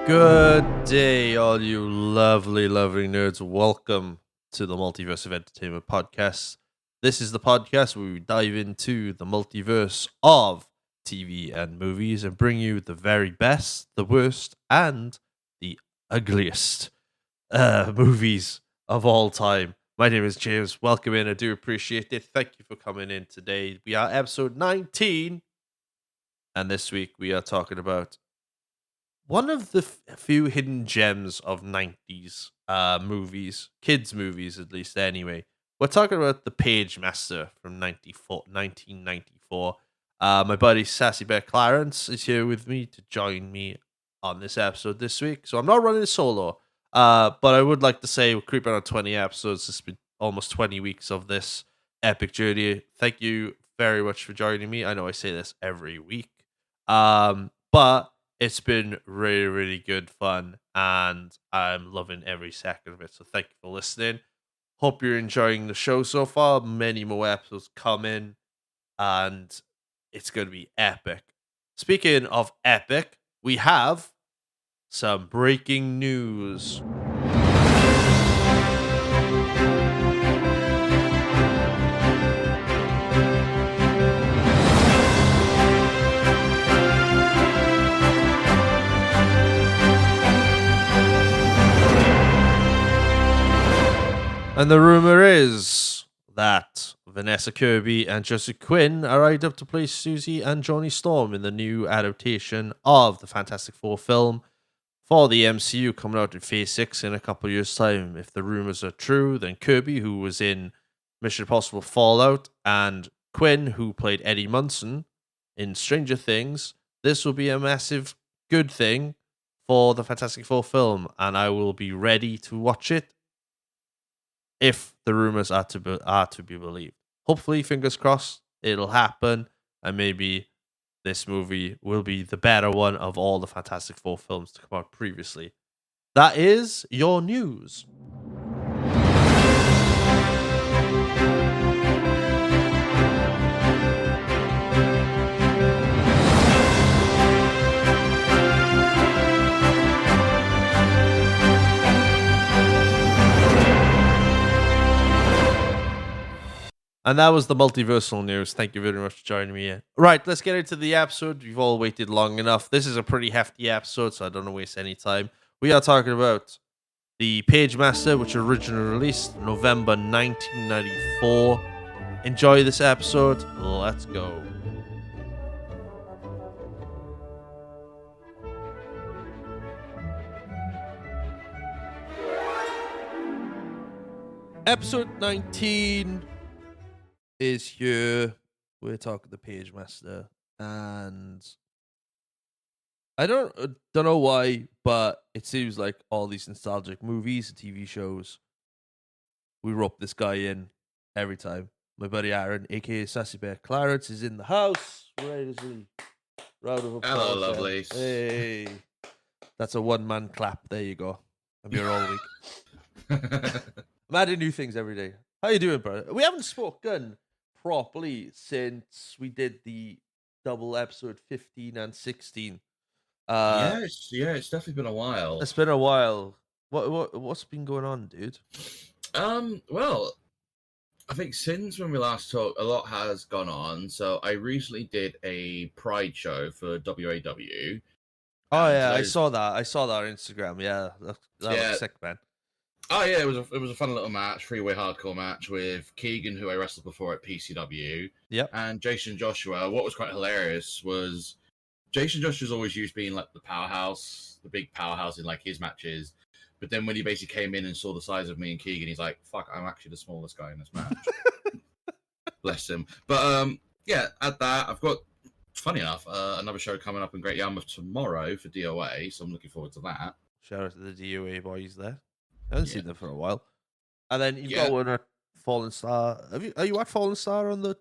Good day, all you lovely, lovely nerds. Welcome to the Multiverse of Entertainment podcast. This is the podcast where we dive into the multiverse of TV and movies and bring you the very best, the worst, and the ugliest movies of all time. My name is James. Welcome in. I do appreciate it. Thank you for coming in today. We are episode 19, and this week we are talking about one of the few hidden gems of 90s movies, kids' movies at least anyway. We're talking about the Pagemaster from 1994. My buddy Sassy Clarence is here with me to join me on this episode this week. So I'm not running solo, but I would like to say we're creeping on 20 episodes. It's been almost 20 weeks of this epic journey. Thank you very much for joining me. I know I say this every week, but it's been really, really good fun, and I'm loving every second of it. So thank you for listening. Hope you're enjoying the show so far. Many more episodes coming, and it's going to be epic. Speaking of epic, we have some breaking news. And the rumor is that Vanessa Kirby and Jessica Quinn are lined up to play Susie and Johnny Storm in the new adaptation of the Fantastic Four film for the MCU coming out in Phase 6 in a couple of years' time. If the rumors are true, then Kirby, who was in Mission Impossible Fallout, and Quinn, who played Eddie Munson in Stranger Things, this will be a massive good thing for the Fantastic Four film, and I will be ready to watch it if the rumors are to be believed. Hopefully, fingers crossed, it'll happen, and maybe this movie will be the better one of all the Fantastic Four films to come out previously. That is your news. And that was the multiversal news. Thank you very much for joining me. Right, let's get into the episode. You've all waited long enough. This is a pretty hefty episode, so I don't want to waste any time. We are talking about the Pagemaster, which originally released November 1994. Enjoy this episode. Let's go. Episode 19 is here. We're talking the Pagemaster, and I don't know why, but it seems like all these nostalgic movies and TV shows, we rope this guy in every time. My buddy Aaron, aka Sassy Bear Clarence, is in the house. Where is he? Round of applause. Hello, lovelies. Hey, that's a one-man clap. There you go. I'm here all week. I'm adding new things every day. How you doing, bro? We haven't spoken properly since we did the double episode 15 and 16. It's definitely been a while. It's been a while. What's been going on, dude? Well, I think since when we last talked, a lot has gone on. So I recently did a Pride show for WAW. Oh yeah, I saw that. I saw that on Instagram. Yeah, that was sick, man. Oh yeah, it was a fun little match, freeway hardcore match with Keegan, who I wrestled before at PCW. Yep. And Jason Joshua. What was quite hilarious was Jason Joshua's always used being like the powerhouse, the big powerhouse in like his matches. But then when he basically came in and saw the size of me and Keegan, he's like, "Fuck, I'm actually the smallest guy in this match." Bless him. But yeah, at that, I've got, funny enough, another show coming up in Great Yarmouth tomorrow for DOA, so I'm looking forward to that. Shout out to the DOA boys there. I haven't seen them for a while. And then you've got one at Fallen Star. Are you at Fallen Star on the?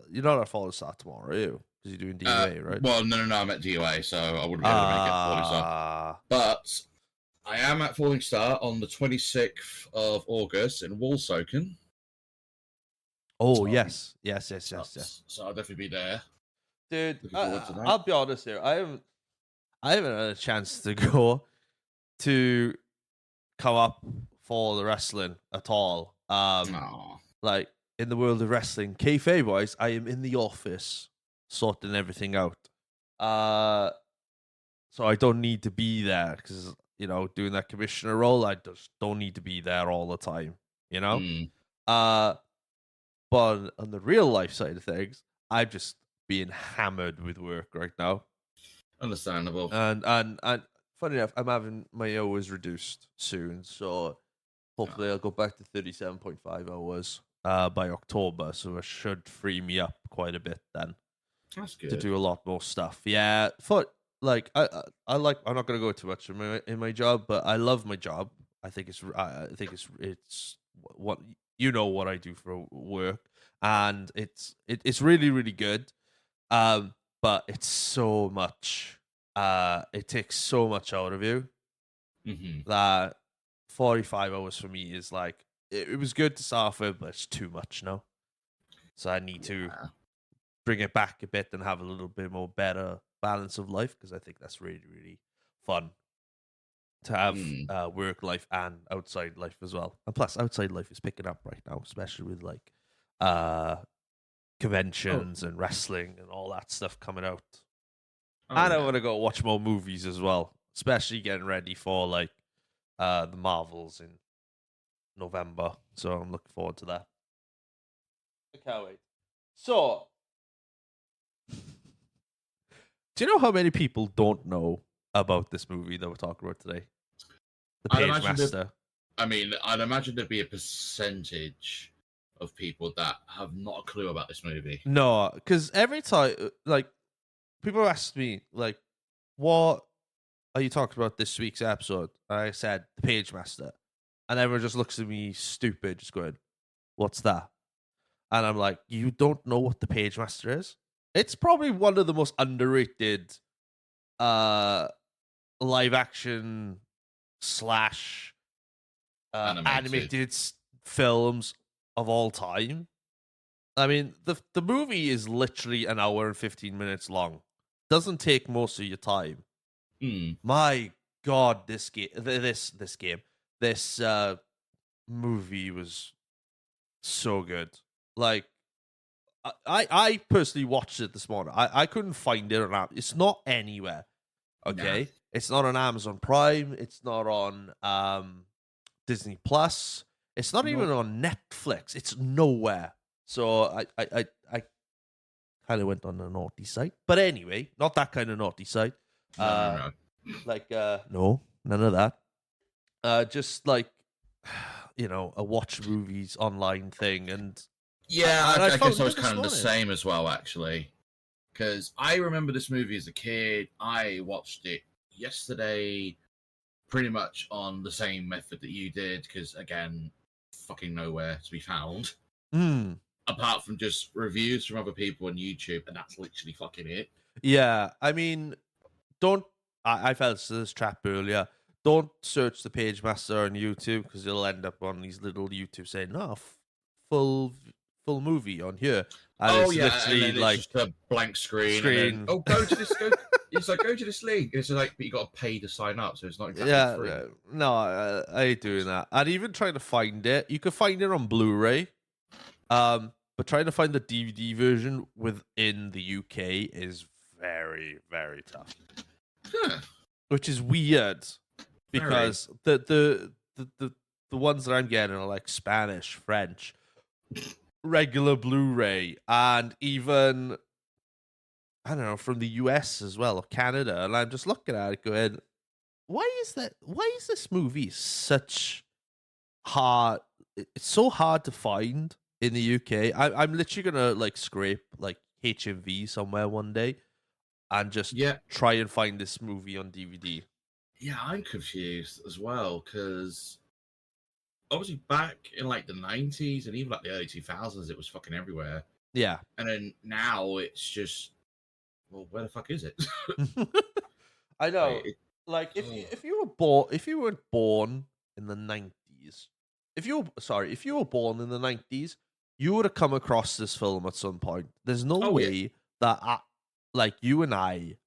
You're not at Fallen Star tomorrow, are you? Because you're doing DOA, right? Well, no, I'm at DOA, so I wouldn't be able to make it Falling Star. But I am at Falling Star on the 26th of August in Woolsoken. Oh, yes. So I'll definitely be there. Dude, I'll be honest here. I haven't had a chance to go to come up for the wrestling at all. Aw. Like in the world of wrestling, kayfabe wise, I am in the office sorting everything out. So I don't need to be there because doing that commissioner role, I just don't need to be there all the time. You know. Mm, Uh, but on the real life side of things, I'm just being hammered with work right now. understandable. And funny enough, I'm having my hours reduced soon, so hopefully I'll go back to 37.5 hours by October, so it should free me up quite a bit then That's to good. do a lot more stuff. Yeah, for like I like I'm not gonna go too much in my job, but I love my job. I think it's what what I do for work, and it's really really good. But it's so much. It takes so much out of you Hmm. that 45 hours for me is like it was good to start off with, but it's too much now. So I need to Yeah. bring it back a bit and have a little bit more better balance of life because I think that's really really fun to have Mm. work life and outside life as well. And plus, outside life is picking up right now, especially with like uh Oh, conventions and wrestling and all that stuff coming out. oh And I yeah. want to go watch more movies as well, especially getting ready for like the Marvels in November. So I'm looking forward to that. I can't wait. So, do you know how many people don't know about this movie that we're talking about today? The I'd imagine that. Pagemaster. I'd imagine there'd be a percentage of people that have not a clue about this movie. No, because every time, like, people ask me, like, what are you talking about this week's episode? And I said, The Pagemaster. And everyone just looks at me stupid, just going, what's that? And I'm like, you don't know what the Pagemaster is? It's probably one of the most underrated uh live action slash Animated. animated films of all time. I mean, the movie is literally an hour and 15 minutes long. Doesn't take most of your time. Mm. My God, this this movie was so good. Like, I personally watched it this morning. I couldn't find it on It's not anywhere. Nah. Okay, it's not on Amazon Prime. It's not on Disney Plus. It's not even Nope. on Netflix. It's nowhere. So I kind of went on a naughty site, but anyway, not that kind of naughty site. No, no, Uh, no. no, none of that. Just like a watch movies online thing, and Yeah, I I guess found I was it this kind of the morning. same as well, actually. Because I remember this movie as a kid. I watched it yesterday, pretty much on the same method that you did. Because again, fucking nowhere to be found Hmm. apart from just reviews from other people on YouTube, and that's literally fucking it. Yeah, I mean, don't. I fell into this trap earlier. Don't search the page master on YouTube because you'll end up on these little YouTube saying, "No, full full movie on here," and Oh it's yeah, and literally then it's like just a blank screen, and then screen. go to this. It's like go to this link. It's like, but you got to pay to sign up, so it's not exactly Yeah, free. no, I ain't doing that. And even trying to find it, you could find it on Blu-ray. But trying to find the DVD version within the UK is very, very tough. Huh, Which is weird very. because the ones that I'm getting are like Spanish, French, regular Blu-ray, and even I don't know from the US as well or Canada. And I'm just looking at it, going, "Why is that? Why is this movie such hard? It's so hard to find in the UK. I'm literally gonna like scrape like HMV somewhere one day and just Yeah, try and find this movie on DVD." yeah, I'm confused as well because obviously back in like the 90s and even like the early 2000s, it was fucking everywhere, Yeah. and then now it's just, well, where the fuck is it? I like, know. Like oh. if you weren't born in the 90s, if you were born in the 90s, you would have come across this film at some point. There's no Oh yeah, way that like you and I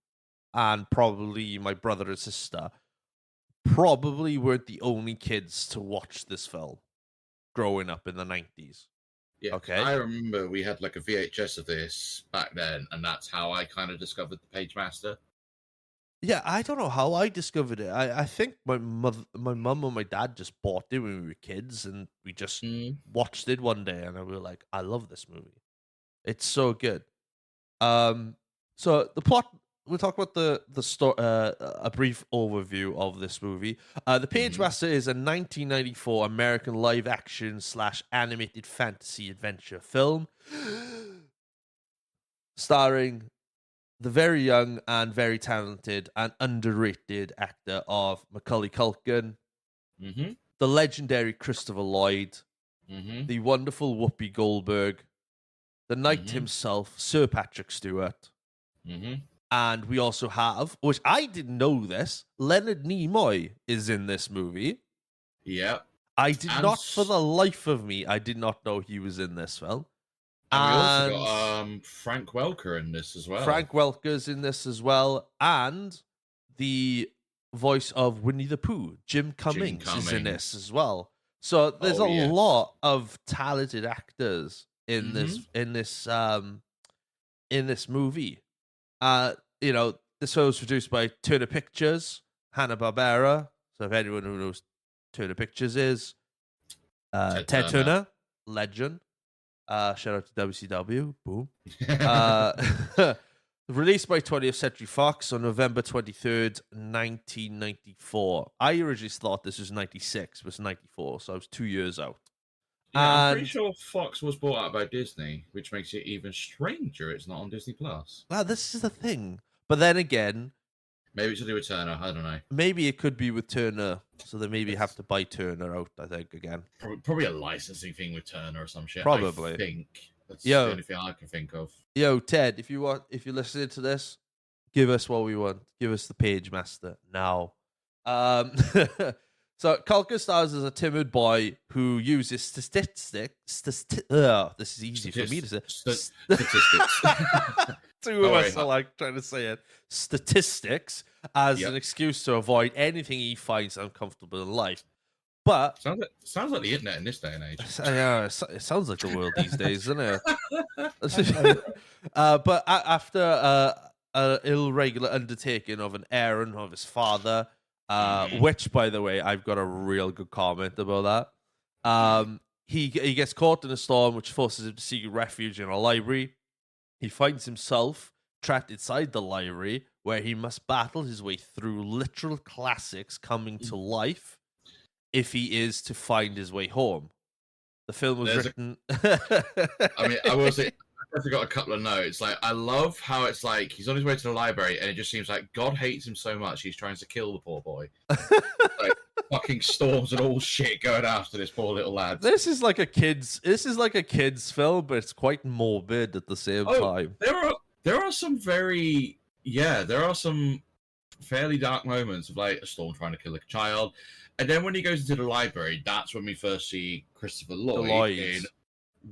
and probably my brother and sister probably weren't the only kids to watch this film growing up in the 90s. Yeah, 'cause Okay. I remember we had like a VHS of this back then, and that's how I kind of discovered the Pagemaster. Yeah, I don't know how I discovered it. I think my mum and my dad just bought it when we were kids, and we just Mm. watched it one day, and we were like, "I love this movie. It's so good." Um, so the plot. We'll talk about the story. A brief overview of this movie. The Hmm. Pagemaster is a 1994 American live action / animated fantasy adventure film starring the very young and very talented and underrated actor of Macaulay Culkin, Hmm. the legendary Christopher Lloyd, Hmm. the wonderful Whoopi Goldberg, the knight Hmm. himself, Sir Patrick Stewart, Hmm. and we also have, which I didn't know this, Leonard Nimoy is in this movie. Yeah. I did And not, for the life of me, I did not know he was in this film. and we also And got Frank Welker in this as well. Frank Welker's in this as well, and the voice of Winnie the Pooh, Jim Jim Cummings, is in this Cummings. as well. So there's Oh a yes. lot of talented actors in Hmm. this movie. This film was produced by Turner Pictures, Hanna-Barbera. So if anyone who knows Turner Pictures is, Ted Ted Turner. Turner, legend. Shout out to WCW. Boom. Uh, released by 20th Century Fox on November 23rd, 1994. I originally thought this was 96, but it's 94, so I was 2 years out. Yeah, I'm pretty And sure Fox was bought out by Disney, which makes it even stranger it's not on Disney Plus. this is the thing. But then again, Maybe it's to do with Turner. I don't know. maybe it could be with Turner, so they maybe have It's to buy Turner out, I think, again. probably a licensing thing with Turner or some shit. I Probably. think that's the Yo, only thing I can think of. yo, Ted, if you're listening to this, give us what we want. Give us the Page Master now. Um, so Culkin stars as a timid boy who uses statistics. This is easy for me to say. Statistics. Two of Oh, us wait, are like trying to say it. Statistics as an yep. excuse to avoid anything he finds uncomfortable in life. But Sounds like the internet in this day and age. it sounds like the world these days, doesn't it? But after an irregular undertaking of an errand of his father, Mhm. which, by the way, I've got a real good comment about that. He gets caught in a storm, which forces him to seek refuge in a library. He finds himself trapped inside the library, where he must battle his way through literal classics coming to life if he is to find his way home. The film was There's written. I mean, I will say, I've definitely got a couple of notes. Like, I love how it's like he's on his way to the library, and it just seems like God hates him so much he's trying to kill the poor boy. Like fucking storms and all shit going after this poor little lad. This is like a kids film, but it's quite morbid at the same Oh, time. there are some there are some fairly dark moments of like a storm trying to kill a child, and then when he goes into the library, that's when we first see Christopher The Lloyd in Lloyds.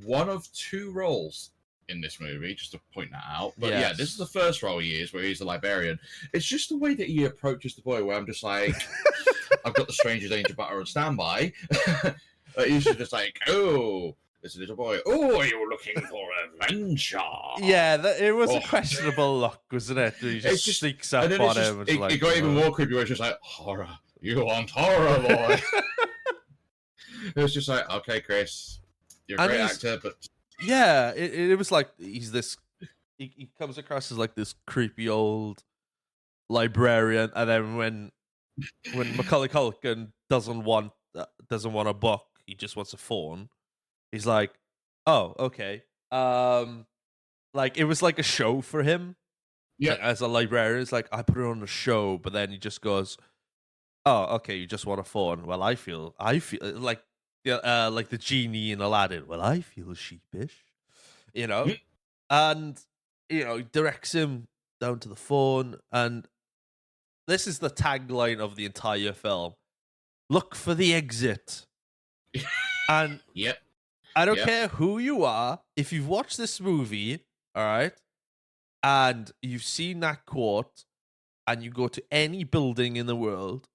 one of two roles in this movie, just to point that out. But yeah, this is Yes. the first role he is where he's a librarian. It's just the way that he approaches the boy, where I'm just like, I've got the stranger danger butter on standby. He's just like, oh, there's a little boy. Oh, are you looking for adventure? Yeah, it was a Oh. questionable look, wasn't it? He just, It's just sneaks up and then on it's just him. And it got even more creepy where it's just like horror. You want horror, boy? It was just like, okay, Chris, you're a And great he's- actor, but Yeah, it was like he's this. He comes across as like this creepy old librarian, and then when Macaulay Culkin doesn't want a book, he just wants a phone. He's like, oh, okay. Like it was like a show for him. yeah, Like, as a librarian, it's like I put it on the show, but then he just goes, "Oh, okay, you just want a phone." Well, I feel like like the genie in Aladdin. Well, I feel sheepish, you know, Mm. and he directs him down to the phone, and this is the tagline of the entire film: "Look for the exit." And yep, I don't Yep. care who you are, if you've watched this movie, all right, and you've seen that quote, and you go to any building in the world,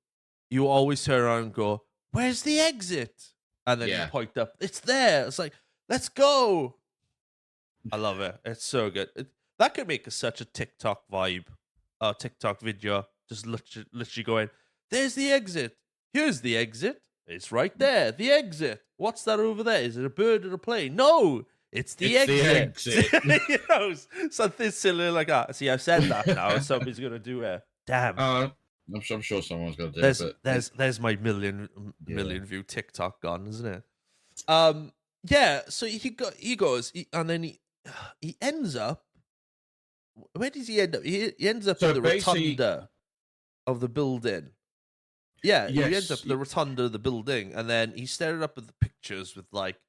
you always turn around and go, "Where's the exit?" And then you point up, "It's there." It's like, let's go. I love it. It's so good. That could make such a TikTok vibe, TikTok video. Just literally going, "There's the exit. Here's the exit. It's right there. The exit. What's that over there? Is it a bird or a plane? No, it's the exit." You know, something silly like that. See, I've said that now. Somebody's gonna do it. Damn. I'm sure someone's gonna do it. There's my million view TikTok gone, isn't it? Yeah. So he goes, and then he ends up. Where does he end up? He ends up in the rotunda of the building. Yeah, he ends up in the rotunda of the building, and then he's staring up at the pictures with like,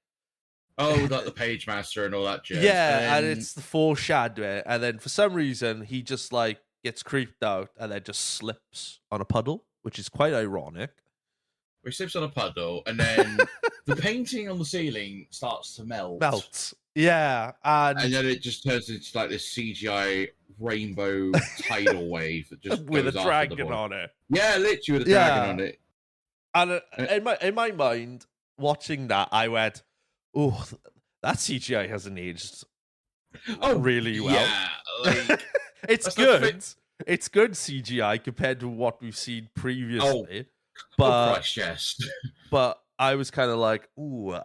like the Pagemaster and all that jazz. Yeah, and it's the foreshadowing, and then for some reason he just like gets creeped out and then just slips on a puddle, which is quite ironic. He slips on a puddle, and then the painting on the ceiling starts to melt. Yeah, and then it just turns into like this CGI rainbow tidal wave that just with a goes dragon on it. Yeah, literally with a dragon on it. And in my mind, watching that, I went, "Oh, that CGI hasn't aged really well." Yeah, like, it's good. It's good CGI compared to what we've seen previously. But but I was kind of like, "Ooh,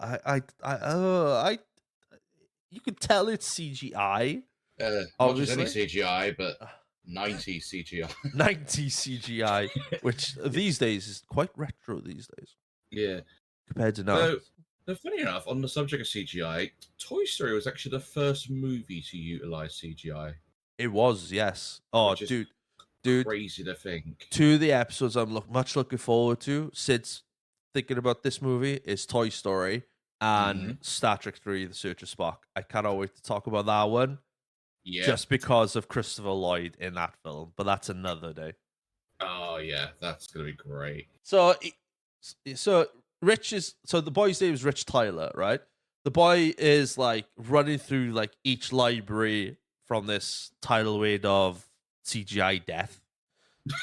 you could tell it's CGI." Obviously, not just any CGI, but 90 CGI. 90 CGI, which these days is quite retro these days. Yeah. Compared to now. So, funny enough, on the subject of CGI, Toy Story was actually the first movie to utilize CGI. It was, yes. Oh, dude. Crazy to think. Two of the episodes I'm much looking forward to since thinking about this movie is Toy Story and Star Trek 3, The Search of Spock. I cannot wait to talk about that one. Yeah. Just because of Christopher Lloyd in that film, but that's another day. Oh yeah, that's gonna be great. So the boy's name is Rich Tyler, right? The boy is like running through like each library from this tidal wave of CGI death,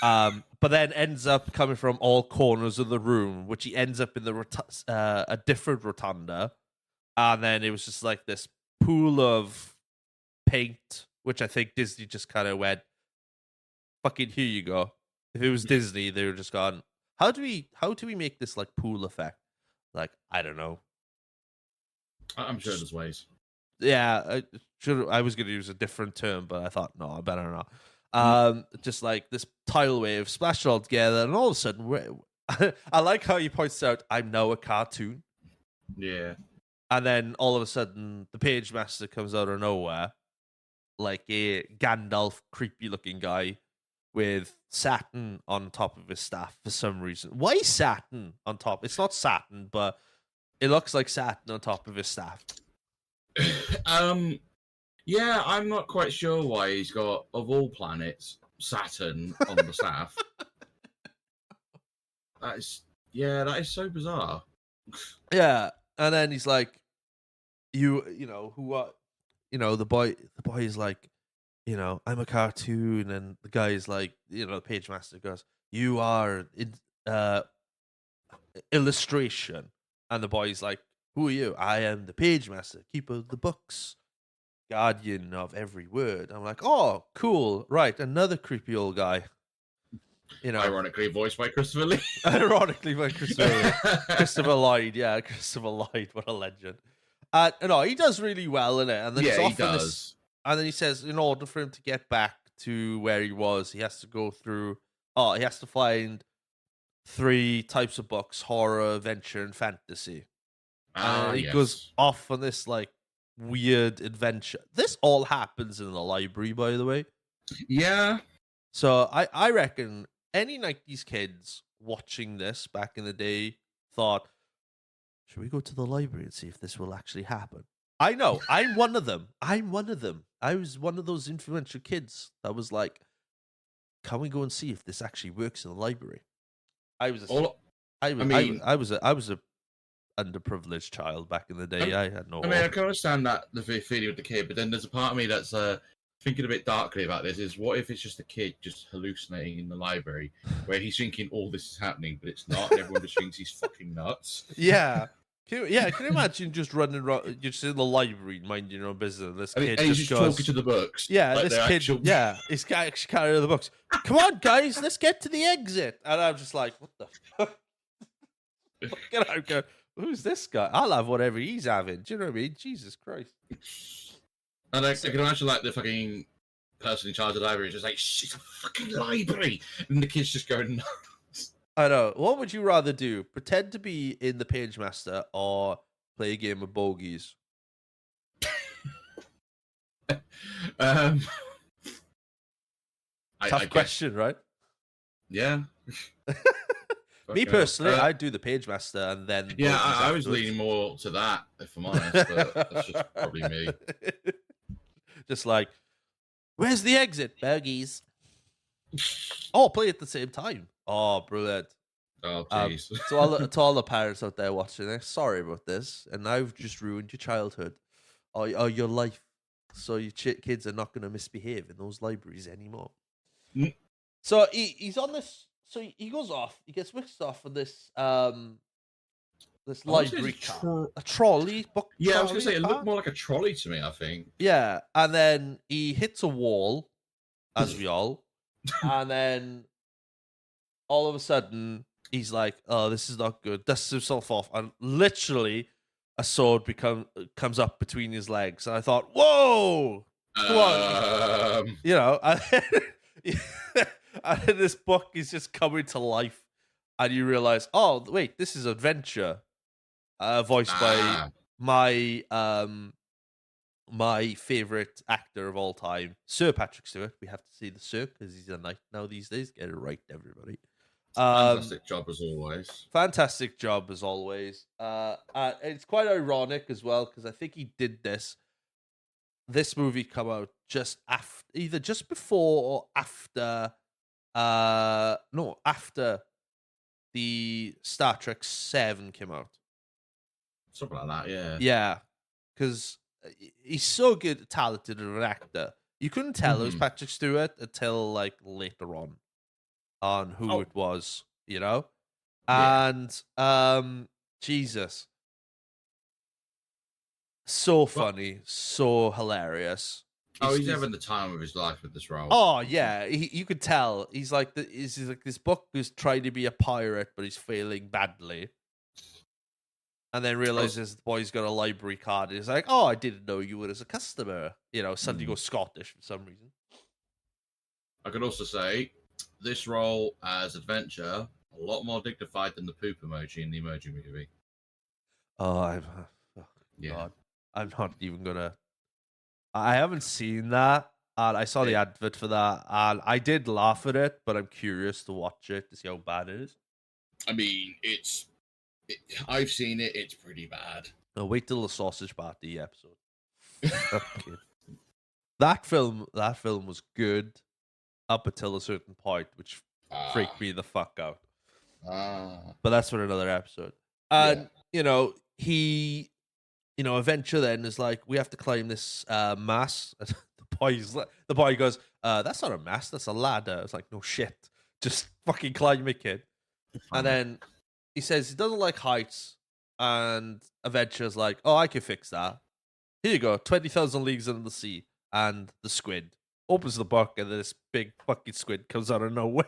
but then ends up coming from all corners of the room, which he ends up in a different rotunda, and then it was just like this pool of paint, which I think Disney just kind of went, "Fucking here you go." If it was Disney, they were just gone, how do we make this like pool effect? Like, I don't know. I'm sure there's ways. Yeah, I was going to use a different term, but I thought no, I better not. Just like this tidal wave splashed all together, and all of a sudden, I like how he points out, "I'm now a cartoon." Yeah. And then all of a sudden, the Pagemaster comes out of nowhere, like a Gandalf, creepy-looking guy with satin on top of his staff for some reason. Why satin on top? It's not satin, but it looks like satin on top of his staff. Yeah, I'm not quite sure why he's got, of all planets, Saturn on the staff. That is so bizarre. Yeah, and then he's like, you know, who what? You know, the boy is like, you know, "I'm a cartoon," and the guy is like, you know, the Pagemaster goes, "You are illustration," and the boy's like, "Who are you?" "I am the Pagemaster, keeper of the books, guardian of every word." I'm like, "Oh, cool, right, another creepy old guy." You know, ironically voiced by Christopher Lee. Ironically by Christopher Lloyd. Yeah, Christopher Lloyd, what a legend. No, he does really well in it, and then he does. And then he says, in order for him to get back to where he was, he has to go through. He has to find 3 types of books: horror, adventure, and fantasy. And he goes off on this like weird adventure. This all happens in the library, by the way. Yeah. So I reckon any 90s kids watching this back in the day thought, "Should we go to the library and see if this will actually happen?" I know. I'm one of them. I was one of those influential kids that was like, "Can we go and see if this actually works in the library?" I was a underprivileged child back in the day. I had no. I mean, I can understand that the feeling with the kid, but then there's a part of me that's thinking a bit darkly about this is what if it's just a kid just hallucinating in the library where he's thinking all this is happening, but it's not, and everyone just thinks he's fucking nuts. Yeah. Can you imagine just running around, you're just in the library, minding your own business, and this kid And he's just just goes, talking to the books. yeah, like this they're kid, actual- yeah, he's actually carrying the books. Come on, guys, let's get to the exit. And I'm just like, what the fuck? Get out, go. Who's this guy? I'll have whatever he's having. Do you know what I mean? Jesus Christ. And I can imagine like the fucking person in charge of the library is just like, "It's a fucking library," and the kids just going, I know. What would you rather do? Pretend to be in the Pagemaster or play a game of bogeys? Tough Tough question, right? Yeah. Me Fucking personally, hell. I'd do the Pagemaster and then. Yeah, bogeys I was afterwards. leaning more to that, if I'm honest, but that's just probably me. Just like, where's the exit? Bogeys. Oh, play at the same time. Oh, brilliant. Oh, jeez. To all the parents out there watching this, sorry about this, and I've just ruined your childhood or your life. So your kids are not going to misbehave in those libraries anymore. Mm. So he's on this. So he goes off. He gets whisked off of this this library car, a trolley book. Yeah, I was going to trolley say, it car? looked more like a trolley to me, I think. Yeah, and then he hits a wall, as we all, and then all of a sudden he's like, "Oh, this is not good." Dusts himself off, and literally a sword comes up between his legs. And I thought, "Whoa, come on!" You know, and this book is just coming to life, and you realize, "Oh, wait, this is Adventure," voiced by my favorite actor of all time, Sir Patrick Stewart. We have to say the Sir because he's a knight now these days. Get it right, everybody. Fantastic job as always. Fantastic job as always. It's quite ironic as well because I think he did this movie come out just after, either just before or after. After the Star Trek 7 came out. Something like that, yeah. Yeah, because he's so good, talented of an actor. You couldn't tell it was Patrick Stewart until like later on who it was, you know? Yeah. And Jesus. So funny, so hilarious. He's having the time of his life with this role. Oh yeah, you could tell he's like this book who's trying to be a pirate, but he's failing badly, and then realizes the boy's got a library card. And he's like, "Oh, I didn't know you were as a customer." You know, suddenly goes Scottish for some reason. I could also say this role as Adventure a lot more dignified than the poop emoji in the Emoji Movie. Oh, God, I'm not even gonna. I haven't seen that, and I saw the advert for that, and I did laugh at it, but I'm curious to watch it to see how bad it is. I mean, I've seen it. It's pretty bad. No, wait till the sausage party episode. Okay. That film was good up until a certain point, which freaked me the fuck out. But that's for another episode. And Adventure then is like, we have to climb this mast. The boy goes, that's not a mast, that's a ladder. It's like, no shit, just fucking climb it, kid. And then he says he doesn't like heights, and Adventure's like, oh, I can fix that. Here you go, 20,000 Leagues Under the Sea. And the squid opens the book, and this big fucking squid comes out of nowhere.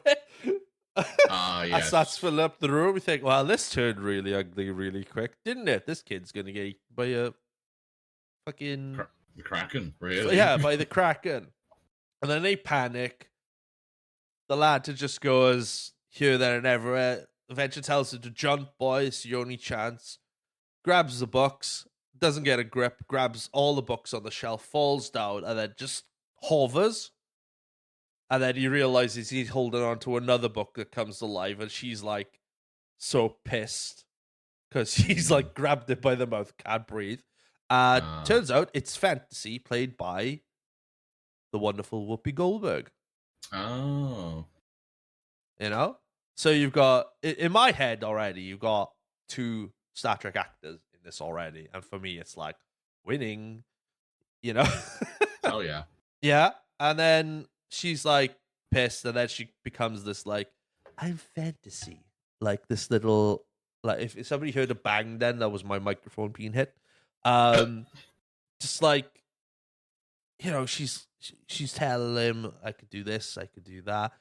And starts filling up the room. We think, well, this turned really ugly really quick, didn't it? This kid's gonna get eaten by a fucking the Kraken, really? Yeah, by the Kraken. And then they panic. The lad just goes here, there, and everywhere. Adventure tells him to jump, boy. It's your only chance. Grabs the books, doesn't get a grip, grabs all the books on the shelf, falls down, and then just hovers. And then he realizes he's holding on to another book that comes to life, and she's like so pissed because he's like grabbed it by the mouth, can't breathe. Turns out it's fantasy played by the wonderful Whoopi Goldberg. Oh. You know? So you've got, in my head already, you've got two Star Trek actors in this already. And for me, it's like winning, you know? Oh, yeah. Yeah. And then she's like pissed, and then she becomes this like, I'm fantasy. Like this little like if somebody heard a bang then that was my microphone being hit. Just like she's telling him I could do this, I could do that.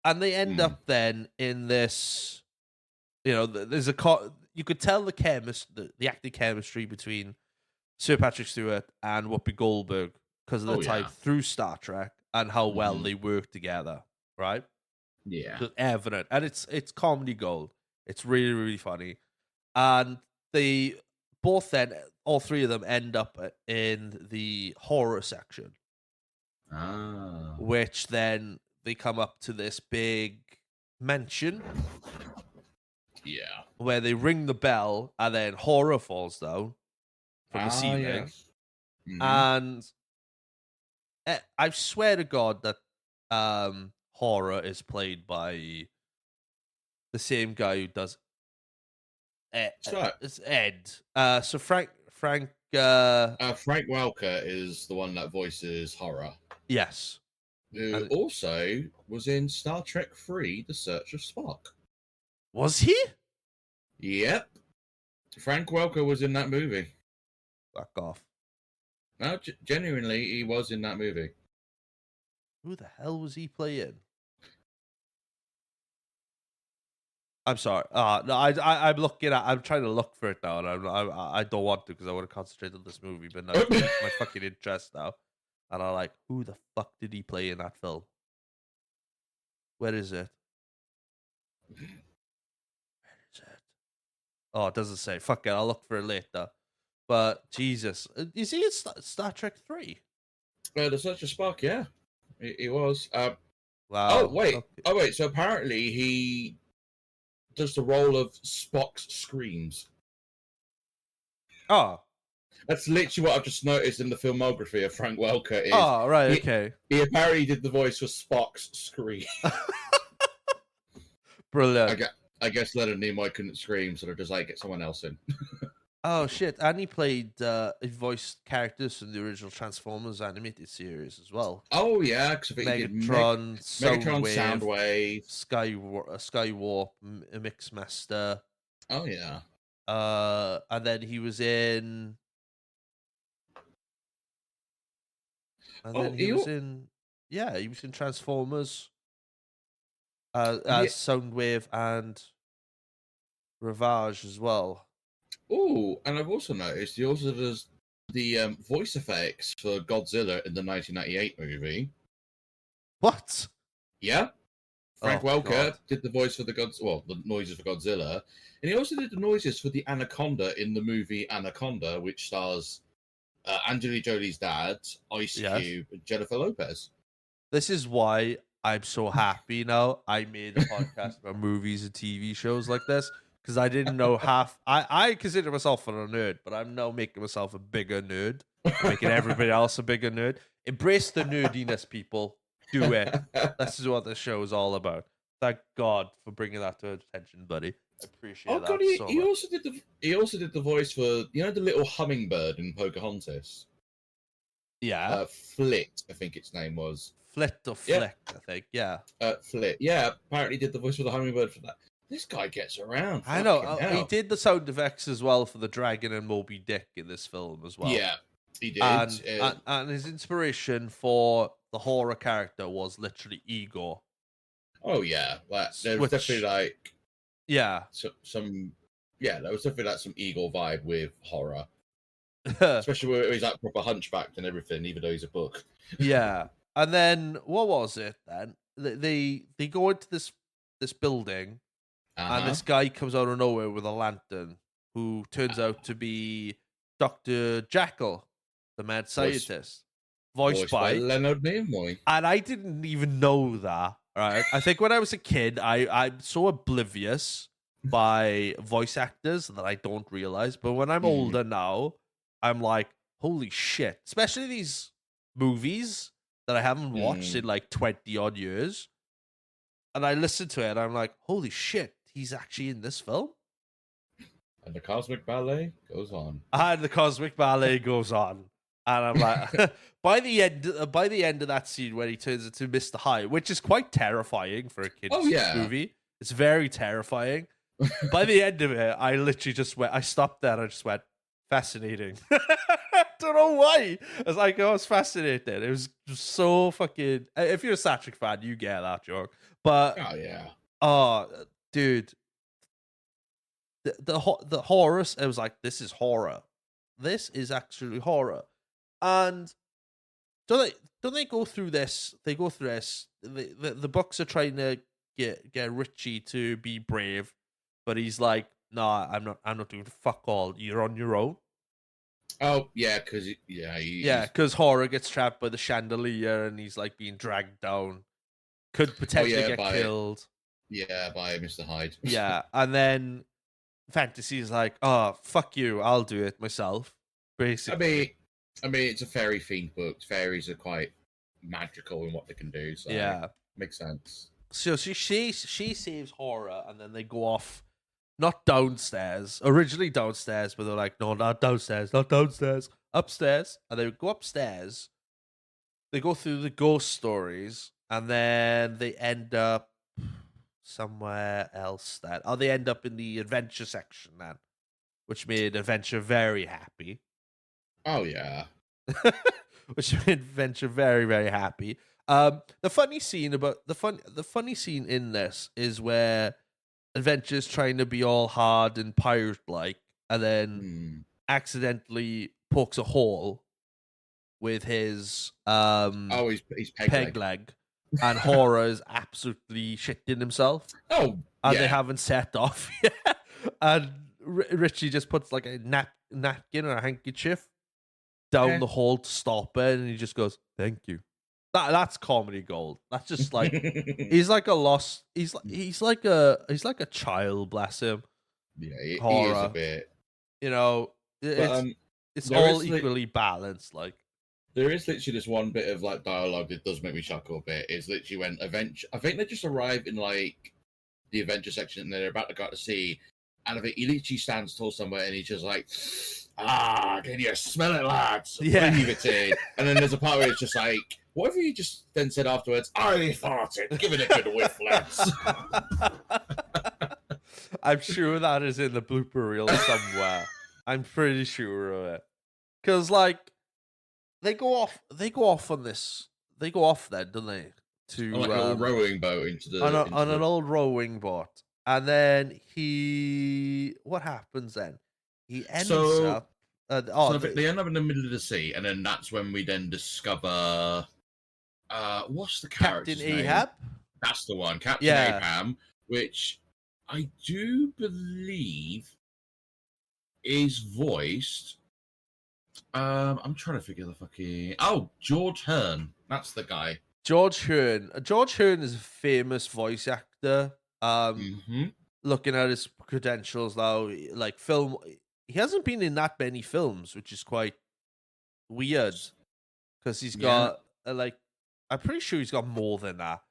And they end up then in this there's you could tell the acting chemistry between Sir Patrick Stewart and Whoopi Goldberg because of the time through Star Trek and how well they work together, right? Yeah. It's evident, and it's comedy gold. It's really really funny, and they both then all three of them end up in the horror section, which then they come up to this big mansion. Yeah. Where they ring the bell and then horror falls down from the ceiling. Yes. And I swear to God that horror is played by the same guy who does it's Ed. So Frank Welker is the one that voices horror. Yes. Who also was in Star Trek 3, The Search of Spock. Was he? Yep. Frank Welker was in that movie. Fuck off. No, genuinely, he was in that movie. Who the hell was he playing? I'm sorry. No, I'm looking at. I'm trying to look for it now, and I don't want to because I want to concentrate on this movie. But now my fucking interest now, and I'm like, who the fuck did he play in that film? Where is it? Where is it? Oh, it doesn't say. Fuck it. I'll look for it later. But Jesus, is he in Star Trek 3? The Search of Spock, yeah, he was. Wow. Oh wait. Okay. Oh wait. So apparently he does the role of Spock's screams. Oh. That's literally what I've just noticed in the filmography of Frank Welker. Oh, right, okay. He apparently did the voice for Spock's scream. Brilliant. I guess Leonard Nimoy couldn't scream, so they're just like, get someone else in. Oh, shit. And he played he voiced characters from the original Transformers animated series as well. Oh, yeah, because I think Megatron, Soundwave, Skywarp, Mixmaster. Oh, yeah. And then he was in... And then he was in... Yeah, he was in Transformers as Soundwave and Ravage as well. Oh, and I've also noticed he also does the voice effects for Godzilla in the 1998 movie. What? Yeah. Frank Welker did the voice for the noises for Godzilla. And he also did the noises for the Anaconda in the movie Anaconda, which stars Angelina Jolie's dad, Ice Cube, and Jennifer Lopez. This is why I'm so happy now I made a podcast about movies and TV shows like this. Because I didn't know half. I consider myself a nerd, but I'm now making myself a bigger nerd. Making everybody else a bigger nerd. Embrace the nerdiness, people. Do it. This is what this show is all about. Thank God for bringing that to attention, buddy. I appreciate that. God, so he much. also did the voice for the little hummingbird in Pocahontas. Yeah. Flit, I think its name was. Flit or Flick, I think. Yeah. Flit. Yeah, apparently did the voice for the hummingbird for that. This guy gets around. I know. He did the sound effects as well for the dragon and Moby Dick in this film as well. Yeah, he did. And his inspiration for the horror character was literally Igor. Oh yeah, there was definitely like there was definitely like some Igor vibe with horror, especially where he's like proper hunchbacked and everything, even though he's a book. Yeah, and then what was it? Then they go into this building. And this guy comes out of nowhere with a lantern, who turns out to be Dr. Jekyll, the mad scientist, voiced by Leonard Nimoy. And I didn't even know that. Right? I think when I was a kid, I'm so oblivious by voice actors that I don't realize. But when I'm older now, I'm like, holy shit! Especially these movies that I haven't watched in like 20 odd years. And I listen to it, and I'm like, holy shit! He's actually in this film. And the Cosmic Ballet goes on. And the Cosmic Ballet goes on. And I'm like, by the end of that scene when he turns into Mr. Hyde, which is quite terrifying for a kids Oh yeah. movie, it's very terrifying. By the end of it, I literally just went. I stopped there. And I just went, fascinating. I don't know why. I was like, I was fascinated. It was just so fucking. If you're a Star Trek fan, you get that joke. But Oh yeah. oh, dude, the horror. It was like, this is horror. This is actually horror. And don't they go through this? They go through this. The books are trying to get Richie to be brave, but he's like, "Nah, I'm not doing fuck all. You're on your own." Oh yeah, because Because Horror gets trapped by the chandelier and he's like being dragged down. Could potentially get killed. Yeah, by Mr. Hyde. Yeah, and then Fantasy's like, "Oh, fuck you. I'll do it myself." Basically. I mean, it's a fairy themed book. Fairies are quite magical in what they can do, so yeah, makes sense. So she saves Horror, and then they go off, not downstairs. Originally downstairs, but they're like, no, not downstairs, upstairs. And they go upstairs. They go through the ghost stories, and then they end up somewhere else. They end up in the adventure section then, which made Adventure very happy. Oh yeah. Which made Adventure very, very happy. The funny scene in this is where Adventure's trying to be all hard and pirate like, and then accidentally pokes a hole with his his peg leg. And Horror is absolutely shitting himself. Oh, and they haven't set off yet. And Richie just puts like a napkin or a handkerchief down the hole to stop it, and he just goes, "Thank you." That's comedy gold. That's just like he's like a lost. He's like a child. Bless him. Yeah, he Horror. is a bit. You know, it's all equally balanced. Like there is literally this one bit of like dialogue that does make me chuckle a bit. Is literally when I think they just arrive in like the adventure section and they're about to go out to sea, and I think he literally stands tall somewhere and he's just like, can you smell it, lads? Yeah. Leave it in. And then there's a part where it's just like, what if you just then said afterwards, I thought it, give it a good whiff, lads. I'm sure that is in the blooper reel somewhere. I'm pretty sure of it. Because like they go off on this. They go off then, don't they? To like an old rowing boat into the on an old rowing boat. And then what happens then? He ends up. They end up in the middle of the sea, and then that's when we then discover. What's the character's Captain name? Ahab? That's the one, Captain Ahab, which I do believe is voiced. I'm trying to figure the fucking. Oh, George Hearn. That's the guy. George Hearn. George Hearn is a famous voice actor. Looking at his credentials now, like film, he hasn't been in that many films, which is quite weird because he's got like, I'm pretty sure he's got more than that.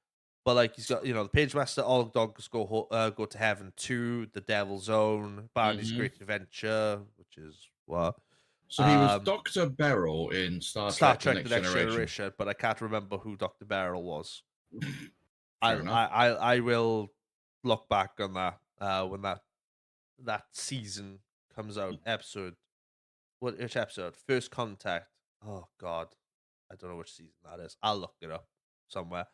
But like he's got, the Pagemaster, All Dogs Go to Heaven 2, The Devil's Own, Barney's Great Adventure, which is what. So he was Dr. Beryl in Star Trek: The Next Generation, but I can't remember who Dr. Beryl was. I will look back on that when that season comes out. Which episode? First Contact. Oh God, I don't know which season that is. I'll look it up somewhere.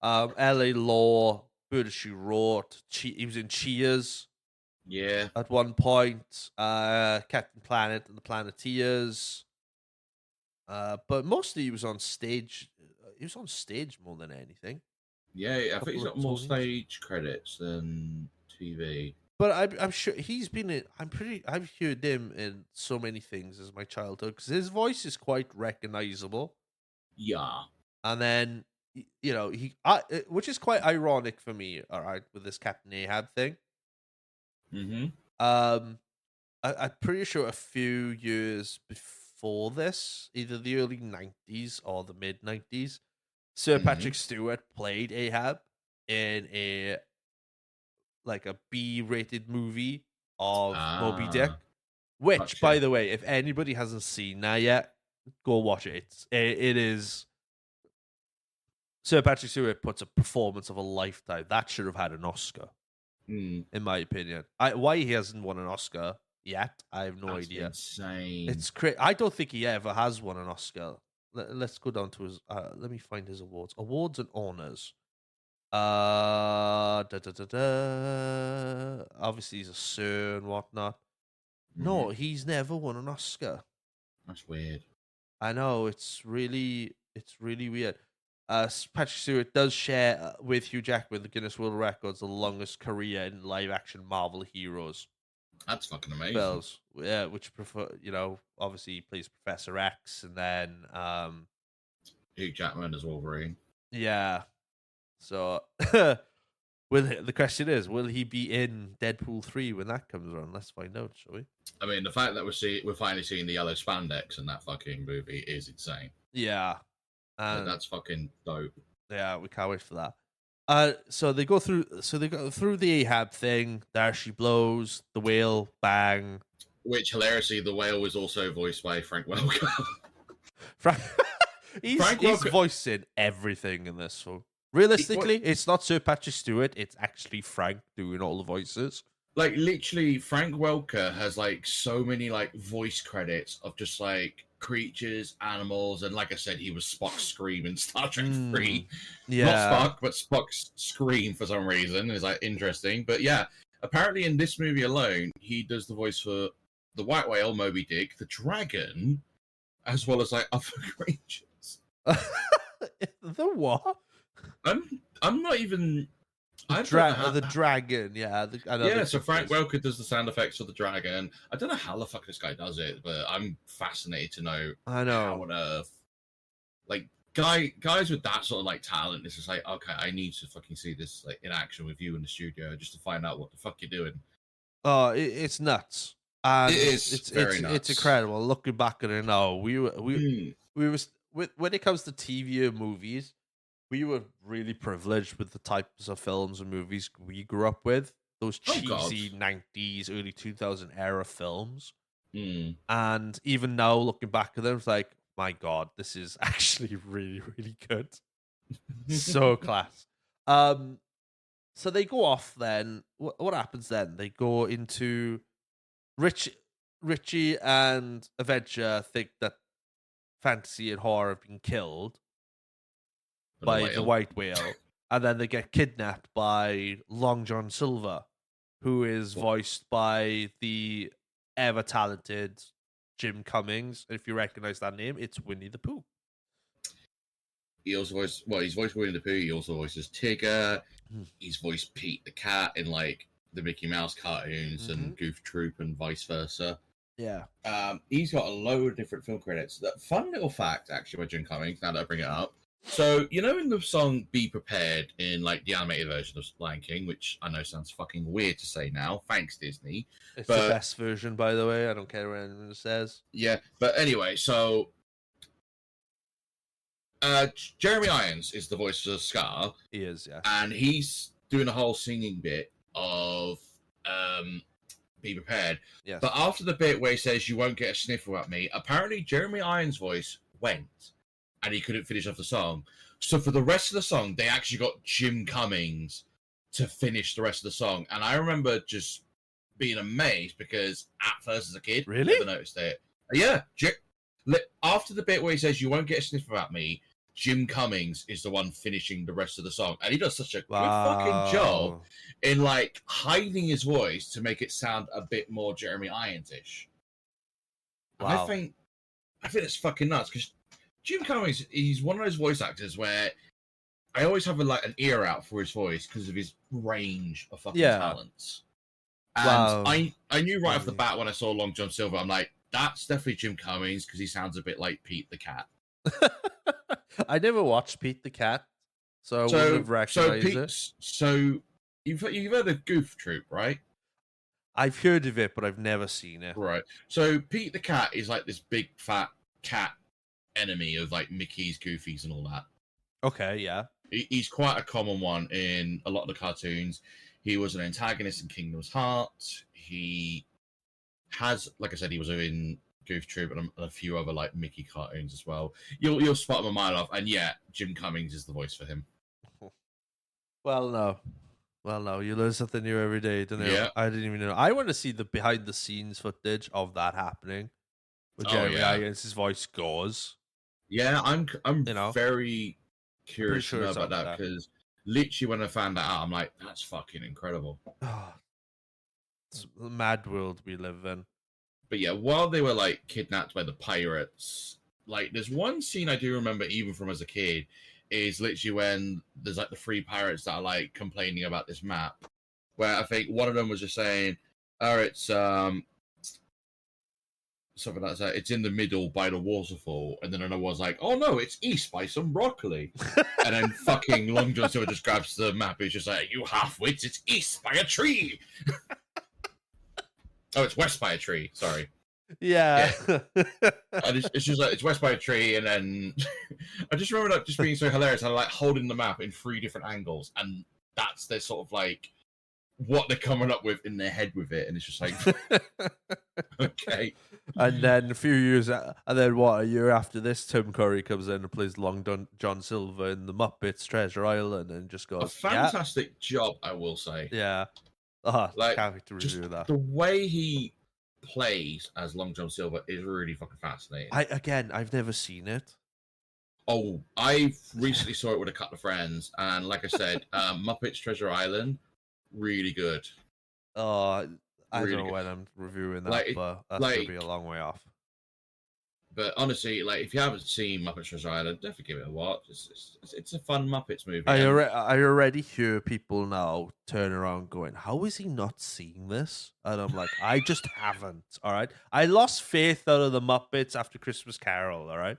L.A. Law, Bird She Wrote. He was in Cheers. Yeah. At one point, Captain Planet and the Planeteers. But mostly he was on stage. He was on stage more than anything. Yeah, I think he's got more stage credits than TV. But I'm sure he's been in. I've heard him in so many things as my childhood because his voice is quite recognizable. Yeah. And then which is quite ironic for me. All right, with this Captain Ahab thing. I'm pretty sure a few years before this, either the early 90s or the mid 90s, Sir Patrick Stewart played Ahab in a B-rated movie of Moby Dick. Which, by the way, if anybody hasn't seen that yet, Go watch it. It is. Sir Patrick Stewart puts a performance of a lifetime. That should have had an Oscar, Mm, in my opinion. Why he hasn't won an Oscar yet, I have no that's idea. insane. It's crazy. I don't think he ever has won an Oscar. Let's go down to his. Let me find his awards. Awards and honors. Obviously, he's a sir and whatnot. No, he's never won an Oscar. That's weird. I know it's really weird. Patrick Stewart does share with Hugh Jackman the Guinness World Records the longest career in live action Marvel heroes That's fucking amazing. films. Yeah, which obviously he plays Professor X, and then Hugh Jackman as Wolverine. yeah. So the question is, will he be in Deadpool 3 when that comes around? Let's find out, shall we? I mean, the fact that we're finally seeing the yellow spandex in that fucking movie is insane. Yeah. That's fucking dope. Yeah, we can't wait for that. So they go through the Ahab thing. There she blows, the whale, bang. Which hilariously, the whale was also voiced by Frank Welker. He's voicing everything in this film. Realistically, it's not Sir Patrick Stewart. It's actually Frank doing all the voices. Like literally, Frank Welker has like so many like voice credits of just like creatures, animals, and like I said, he was Spock's Scream in Star Trek 3. Yeah, not Spock, but Spock's Scream for some reason is like interesting. But yeah, apparently in this movie alone, he does the voice for the white whale, Moby Dick, the dragon, as well as like other creatures. The what? I'm not even. The dragon, yeah. So Frank Welker does the sound effects for the dragon. I don't know how the fuck this guy does it, but I'm fascinated to know. I know how on earth, like guys with that sort of like talent. It's just like, okay, I need to fucking see this like in action with you in the studio just to find out what the fuck you're doing. Oh, it's nuts. And it is. It's very nuts. It's incredible. Looking back at it now, we were when it comes to TV and movies, we were really privileged with the types of films and movies we grew up with. Those cheesy 90s, early 2000 era films. And even now, looking back at them, it's like, my God, this is actually really, really good. So class. So they go off then. What happens then? They go into Richie and Avenger think that Fantasy and Horror have been killed by the white whale, and then they get kidnapped by Long John Silver, who is voiced by the ever talented Jim Cummings. If you recognize that name, it's Winnie the Pooh. He also he's voiced Winnie the Pooh. He also voices Tigger. He's voiced Pete the Cat in like the Mickey Mouse cartoons and Goof Troop and vice versa. Yeah. He's got a load of different film credits. That fun little fact, actually, by Jim Cummings, now that I bring it up. So, you know in the song Be Prepared in like the animated version of Lion King, which I know sounds fucking weird to say now, thanks Disney. It's the best version, by the way. I don't care what anyone says. Yeah, but anyway, so Jeremy Irons is the voice of Scar. He is, yeah. And he's doing a whole singing bit of Be Prepared. Yes. But after the bit where he says, you won't get a sniffle at me, apparently Jeremy Irons' voice went. And he couldn't finish off the song. So for the rest of the song, they actually got Jim Cummings to finish the rest of the song. And I remember just being amazed because at first as a kid, I never noticed it. Yeah. After the bit where he says, you won't get a sniff about me, Jim Cummings is the one finishing the rest of the song. And he does such a good fucking job in like hiding his voice to make it sound a bit more Jeremy Irons-ish. Wow. I think it's fucking nuts because Jim Cummings, he's one of those voice actors where I always have an ear out for his voice because of his range of fucking talents. And I knew right off the bat when I saw Long John Silver, I'm like, that's definitely Jim Cummings because he sounds a bit like Pete the Cat. I never watched Pete the Cat, so I wouldn't have recognized it. So you've heard of Goof Troop, right? I've heard of it, but I've never seen it. Right. So Pete the Cat is like this big fat cat enemy of like Mickey's, Goofy's, and all that. Okay, yeah. He's quite a common one in a lot of the cartoons. He was an antagonist in Kingdom's Heart. He has, like I said, he was in Goof Troop, and a few other like Mickey cartoons as well. You'll spot him a mile off, and yeah, Jim Cummings is the voice for him. Well, no. Well, no, you learn something new every day, don't you? Yeah. I didn't even know. I want to see the behind the scenes footage of that happening. Where Oh, Jeremy yeah. Irons' voice goes. Yeah, I'm You know? very curious sure to know it's about out that there. because literally when I found that out, I'm like, that's fucking incredible. It's the mad world we live in. But yeah, while they were like kidnapped by the pirates, like there's one scene I do remember even from as a kid is literally when there's like the three pirates that are like complaining about this map, where I think one of them was just saying, "Oh, it's something like that. It's in the middle by the waterfall," and then another one's like, "Oh no, it's east by some broccoli," and then fucking Long John Silver just grabs the map. He's just like, "You half-wits, it's east by a tree." Oh, it's west by a tree. Sorry. Yeah. And it's just like it's west by a tree, and then I just remember that just being so hilarious. How like holding the map in 3 different angles, and that's their sort of like what they're coming up with in their head with it, and it's just like okay. And then a few years, and then what? A year after this, Tim Curry comes in and plays John Silver in the Muppets Treasure Island, and just goes, A fantastic job, I will say. Yeah. Oh, Like can't wait to just review that. the way he plays as Long John Silver is really fucking fascinating. I've never seen it. Oh, I recently saw it with a couple of friends, and like I said, Muppets Treasure Island, really good. I Really don't know good. when I'm reviewing that, Like, but that's like- gonna be a long way off. But honestly, like if you haven't seen Muppets Treasure Island, definitely give it a watch. It's a fun Muppets movie. I and- already hear people now turn around going, "How is he not seeing this?" And I'm like, I just haven't. All right, I lost faith out of the Muppets after Christmas Carol. All right.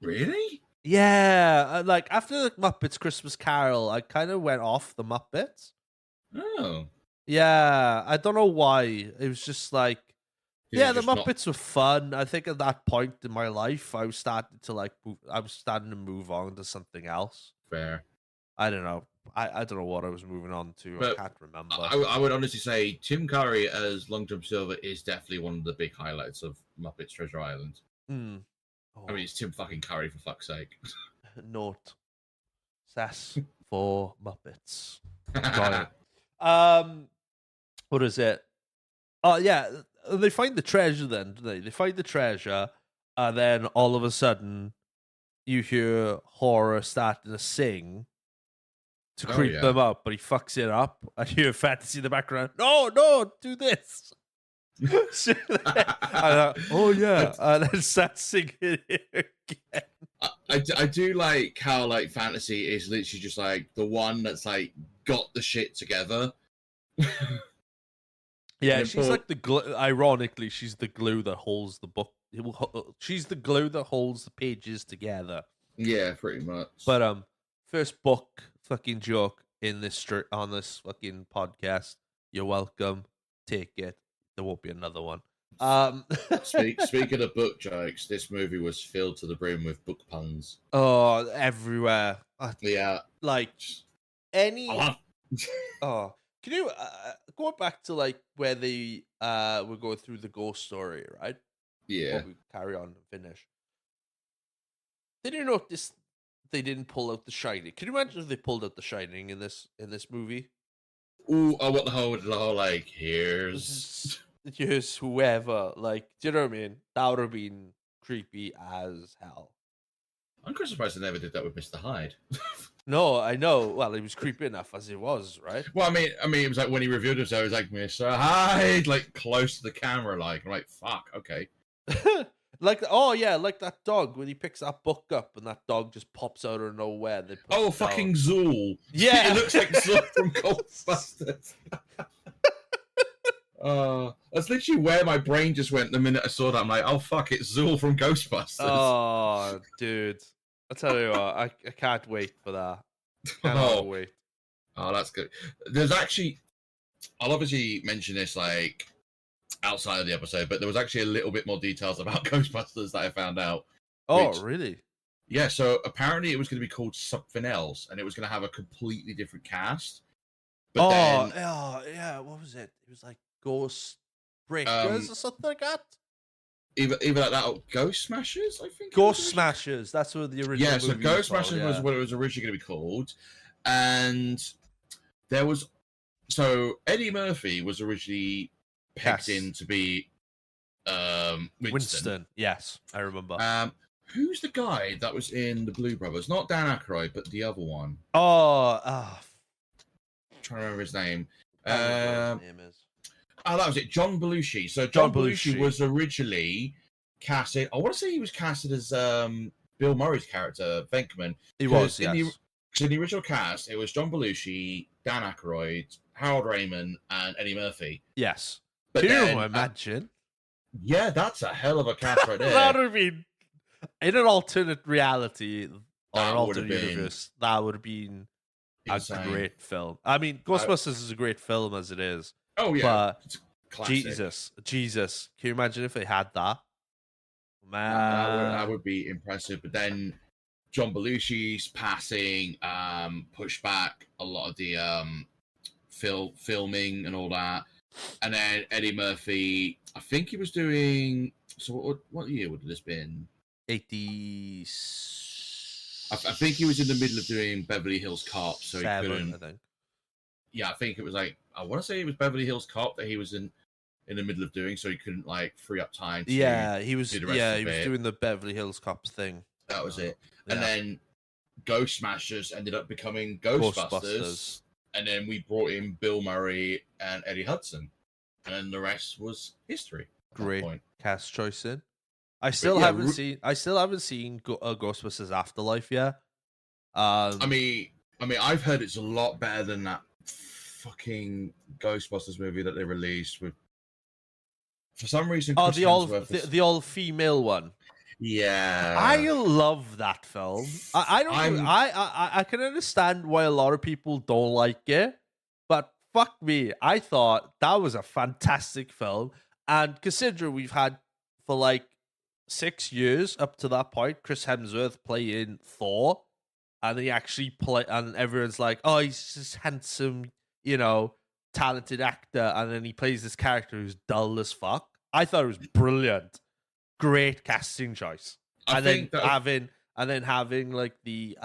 Really? Yeah, like after the Muppets Christmas Carol, I kind of went off the Muppets. Oh. Yeah, I don't know why. It was just like, Did yeah, you the just not- Muppets were fun. I think at that point in my life, I was starting to move on to something else. Fair. I don't know. I don't know what I was moving on to. But I can't remember. I would honestly say Tim Curry as Long John Silver is definitely one of the big highlights of Muppets Treasure Island. Mm. I mean, it's Tim fucking Curry for fuck's sake. Note. Sass for Muppets. Got it. What is it? Oh yeah, they find the treasure. Then don't they? They find the treasure, and then all of a sudden, you hear Horror starting to sing to creep yeah. them up, but he fucks it up. And you hear Fantasy in the background. No, do this. Oh yeah, and then starts singing it again. I do like how like Fantasy is literally just like the one that's like got the shit together. Yeah, And she's Paul- like the glue. Ironically, she's the glue that holds the book. She's the glue that holds the pages together. Yeah, pretty much. But first book fucking joke in this on this fucking podcast. You're welcome. Take it. There won't be another one. Speaking of book jokes, this movie was filled to the brim with book puns. Oh, everywhere. Yeah, Like any. I Oh, can you go back to like where they were going through the ghost story, right? yeah. Before we carry on and finish. Did you notice they didn't pull out The Shining? Can you imagine if they pulled out The Shining in this movie? Ooh, oh, what the whole like here's Here's whoever, like, do you know what I mean? That would have been creepy as hell. I'm quite surprised they never did that with Mr. Hyde. No, I know. Well, it was creepy enough as it was, right? Well, I mean, it was like when he revealed himself, it was like Mr. Hyde, like close to the camera, like I'm like, fuck, okay. Like, oh yeah, like that dog when he picks that book up and that dog just pops out of nowhere. They put Oh, it down. fucking Zool. Yeah. It looks like Zool from Ghostbusters. That's literally where my brain just went the minute I saw that. I'm like, oh fuck, it's Zool from Ghostbusters. Oh, dude. I tell you what, I can't wait for that. Cannot wait. Oh, that's good. There's actually, I'll obviously mention this like outside of the episode, but there was actually a little bit more details about Ghostbusters that I found out. Oh, Which- really? Yeah, so apparently it was going to be called something else, and it was going to have a completely different cast. But then, Yeah, what was it? It was like Ghost Breakers or something like that? either like that or Ghost Smashers, I think. Ghost Smashers. That's what the original Yeah, so movie Ghost was called, Smashers was what it was originally going to be called, and there was Eddie Murphy was originally pegged in to be Winston. Yes, I remember. Who's the guy that was in the Blue Brothers? Not Dan Aykroyd, but the other one. I'm trying to remember his name. I don't know what his name is. Oh, that was it. John Belushi. So John Belushi was originally casted. I want to say he was casted as Bill Murray's character, Venkman. He was, yes. In the original cast, it was John Belushi, Dan Aykroyd, Harold Ramis, and Eddie Murphy. Yes. But Can then, you imagine? Yeah, that's a hell of a cast right there. That would have been in an alternate reality or an alternate universe. That would have been insane. A great film. I mean, Ghostbusters is a great film as it is. Oh yeah, but Jesus, can you imagine if they had that? Man, that would be impressive. But then John Belushi's passing pushed back a lot of the filming and all that. And then Eddie Murphy, I think he was doing. So what year would this been? 80. I think he was in the middle of doing Beverly Hills Cop, so he couldn't. I think. Yeah, I think it was like I want to say it was Beverly Hills Cop that he was in the middle of doing, so he couldn't like free up time. To he was. He was doing the Beverly Hills Cop thing. That was it. Yeah. And then Ghost Smashers ended up becoming Ghostbusters. And then we brought in Bill Murray and Eddie Hudson, and the rest was history. Great cast choice in. I still haven't seen Ghostbusters Afterlife yet. I mean, I've heard it's a lot better than that fucking Ghostbusters movie that they released with. For some reason, the all female one. Yeah, I love that film. I can understand why a lot of people don't like it, but fuck me, I thought that was a fantastic film. And considering we've had for like 6 years up to that point, Chris Hemsworth playing Thor, and he actually and everyone's like, oh, he's this handsome, talented actor, and then he plays this character who's dull as fuck. I thought it was brilliant. Great casting choice. Having like the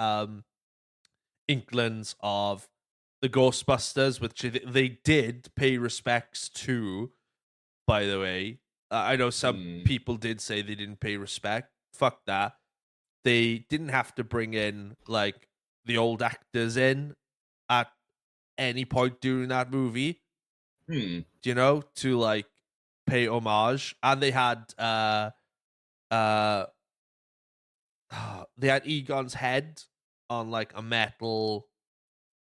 inklings of the Ghostbusters, which they did pay respects to, by the way. I know some people did say they didn't pay respect. Fuck that. They didn't have to bring in like the old actors in at any point during that movie. To like pay homage. And they had Egon's head on like a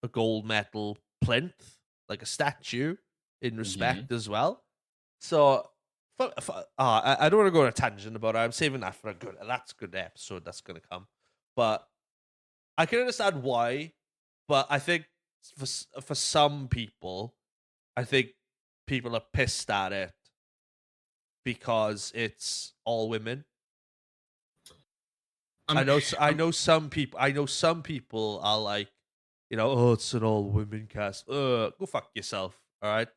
gold metal plinth, like a statue in respect as well. So I don't want to go on a tangent about it. I'm saving that for a good episode that's going to come. But I can understand why. But I think for some people, I think people are pissed at it because it's all women. I know some people are like, it's an all women cast. Go fuck yourself. All right.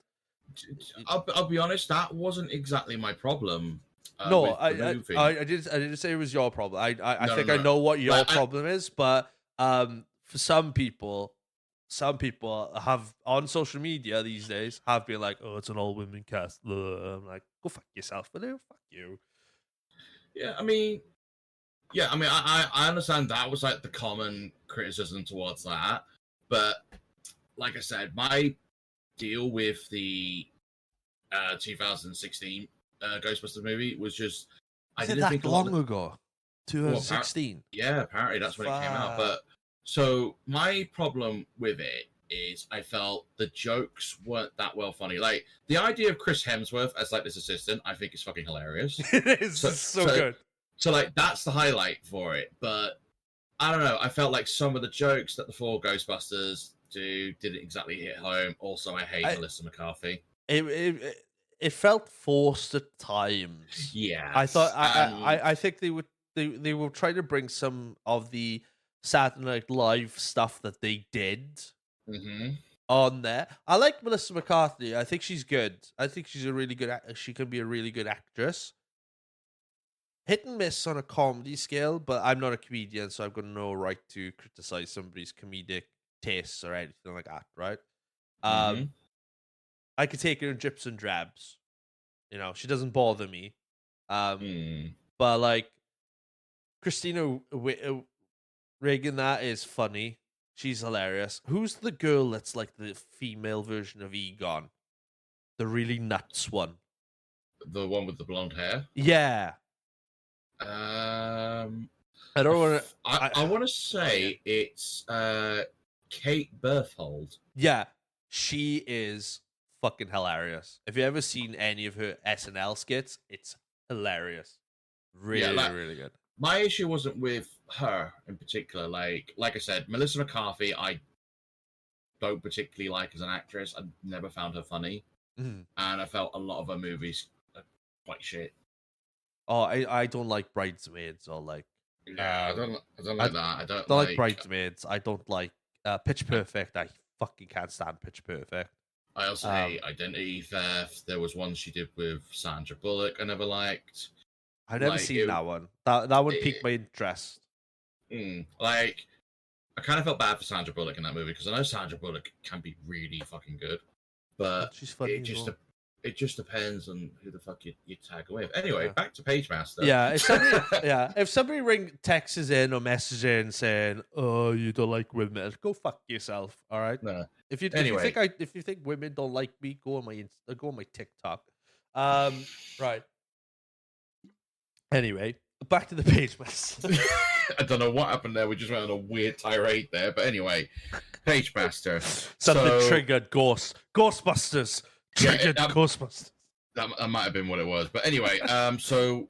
I'll be honest. That wasn't exactly my problem. No, I didn't say it was your problem. I think I know what your problem is, but for some people have on social media these days have been like, oh, it's an all women cast. I'm like, go fuck yourself, but fuck you. Yeah, I mean, I understand that was like the common criticism towards that, but like I said, my deal with the 2016 Ghostbusters movie was just I didn't think long ago. 2016. Yeah, apparently that's when it came out. But so my problem with it is I felt the jokes weren't that well funny. Like the idea of Chris Hemsworth as like this assistant, I think is fucking hilarious. It is so good. So like that's the highlight for it. But I don't know. I felt like some of the jokes that the 4 Ghostbusters didn't exactly hit home. Also, I hate Melissa McCarthy. It felt forced at times. Yeah, I thought I think they were trying to bring some of the Saturday Night Live stuff that they did on there. I like Melissa McCarthy. I think she's good. I think she's a really good. She can be a really good actress. hit and miss on a comedy scale, but I'm not a comedian, so I've got no right to criticize somebody's comedic tastes or anything like that, right? Mm-hmm. I could take her in drips and drabs. She doesn't bother me. But like Christina Reagan, that is funny. She's hilarious. Who's the girl that's like the female version of Egon? The really nuts one. The one with the blonde hair? Yeah. I don't want to. I want to say it's Kate Berthold. Yeah, she is fucking hilarious. If you ever seen any of her SNL skits, it's hilarious. Really, really good. My issue wasn't with her in particular. Like I said, Melissa McCarthy, I don't particularly like as an actress. I never found her funny, and I felt a lot of her movies are quite shit. Oh, I don't like Bridesmaids or like. Yeah, I don't like that. I don't like Bridesmaids. I don't like Pitch Perfect. I fucking can't stand Pitch Perfect. I also hate Identity Theft. There was one she did with Sandra Bullock I never liked. I've never seen that one. That one piqued my interest. Like, I kind of felt bad for Sandra Bullock in that movie because I know Sandra Bullock can be really fucking good, but she's funny. It just depends on who the fuck you tag with. Anyway, back to Pagemaster. Yeah, if somebody texts in or messages in saying, "Oh, you don't like women," go fuck yourself. All right. No. If you think women don't like me, go on my TikTok. Right. Anyway, back to the Pagemaster. I don't know what happened there. We just went on a weird tirade there, but anyway, Pagemaster. Something triggered Ghostbusters. Ghostbusters. That might have been what it was, but anyway, so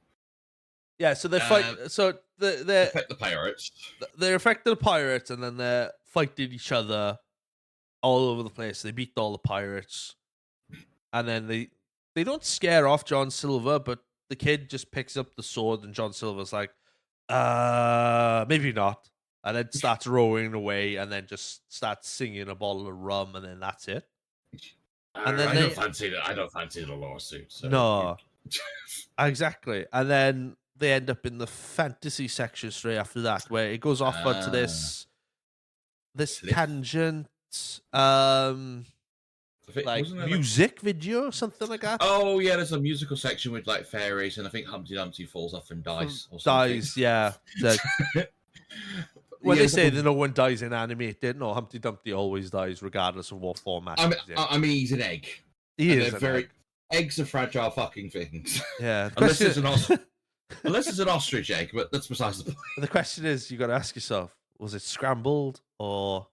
yeah, so they fight. So they affect the pirates. They affect the pirates, and then they're fighting each other all over the place. They beat all the pirates, and then they don't scare off John Silver, but the kid just picks up the sword, and John Silver's like, maybe not, and then starts rowing away, and then just starts singing a bottle of rum, and then that's it. And then I don't fancy the lawsuit. So. No, exactly. And then they end up in the fantasy section straight after that, where it goes off onto this tangent, like music video, something like that. Oh yeah, there's a musical section with like fairies, and I think Humpty Dumpty falls off and dies. Or something. Dies, yeah. When they say that no one dies in animated, no, Humpty Dumpty always dies, regardless of what format. I mean, he's an egg. Eggs are fragile fucking things. Yeah. Unless it's an ostrich egg, but that's besides the point. The question is, you got to ask yourself: was it scrambled or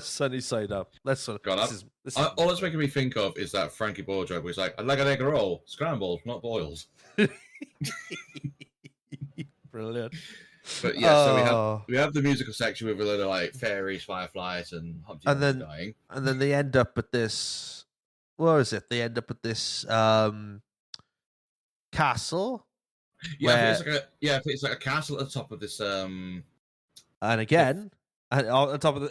sunny side up? Let's sort of. All that's making me think of is that Frankie Boyle joke, where he's like, "I'd like an egg roll, scrambled, not boiled." Brilliant. But yeah, so we have the musical section with a lot of like fairies, fireflies, and Humpty Dumpty dying. And then they end up at this. What is it? They end up at this castle. Yeah, it's like a castle at the top of this. And again, and on top of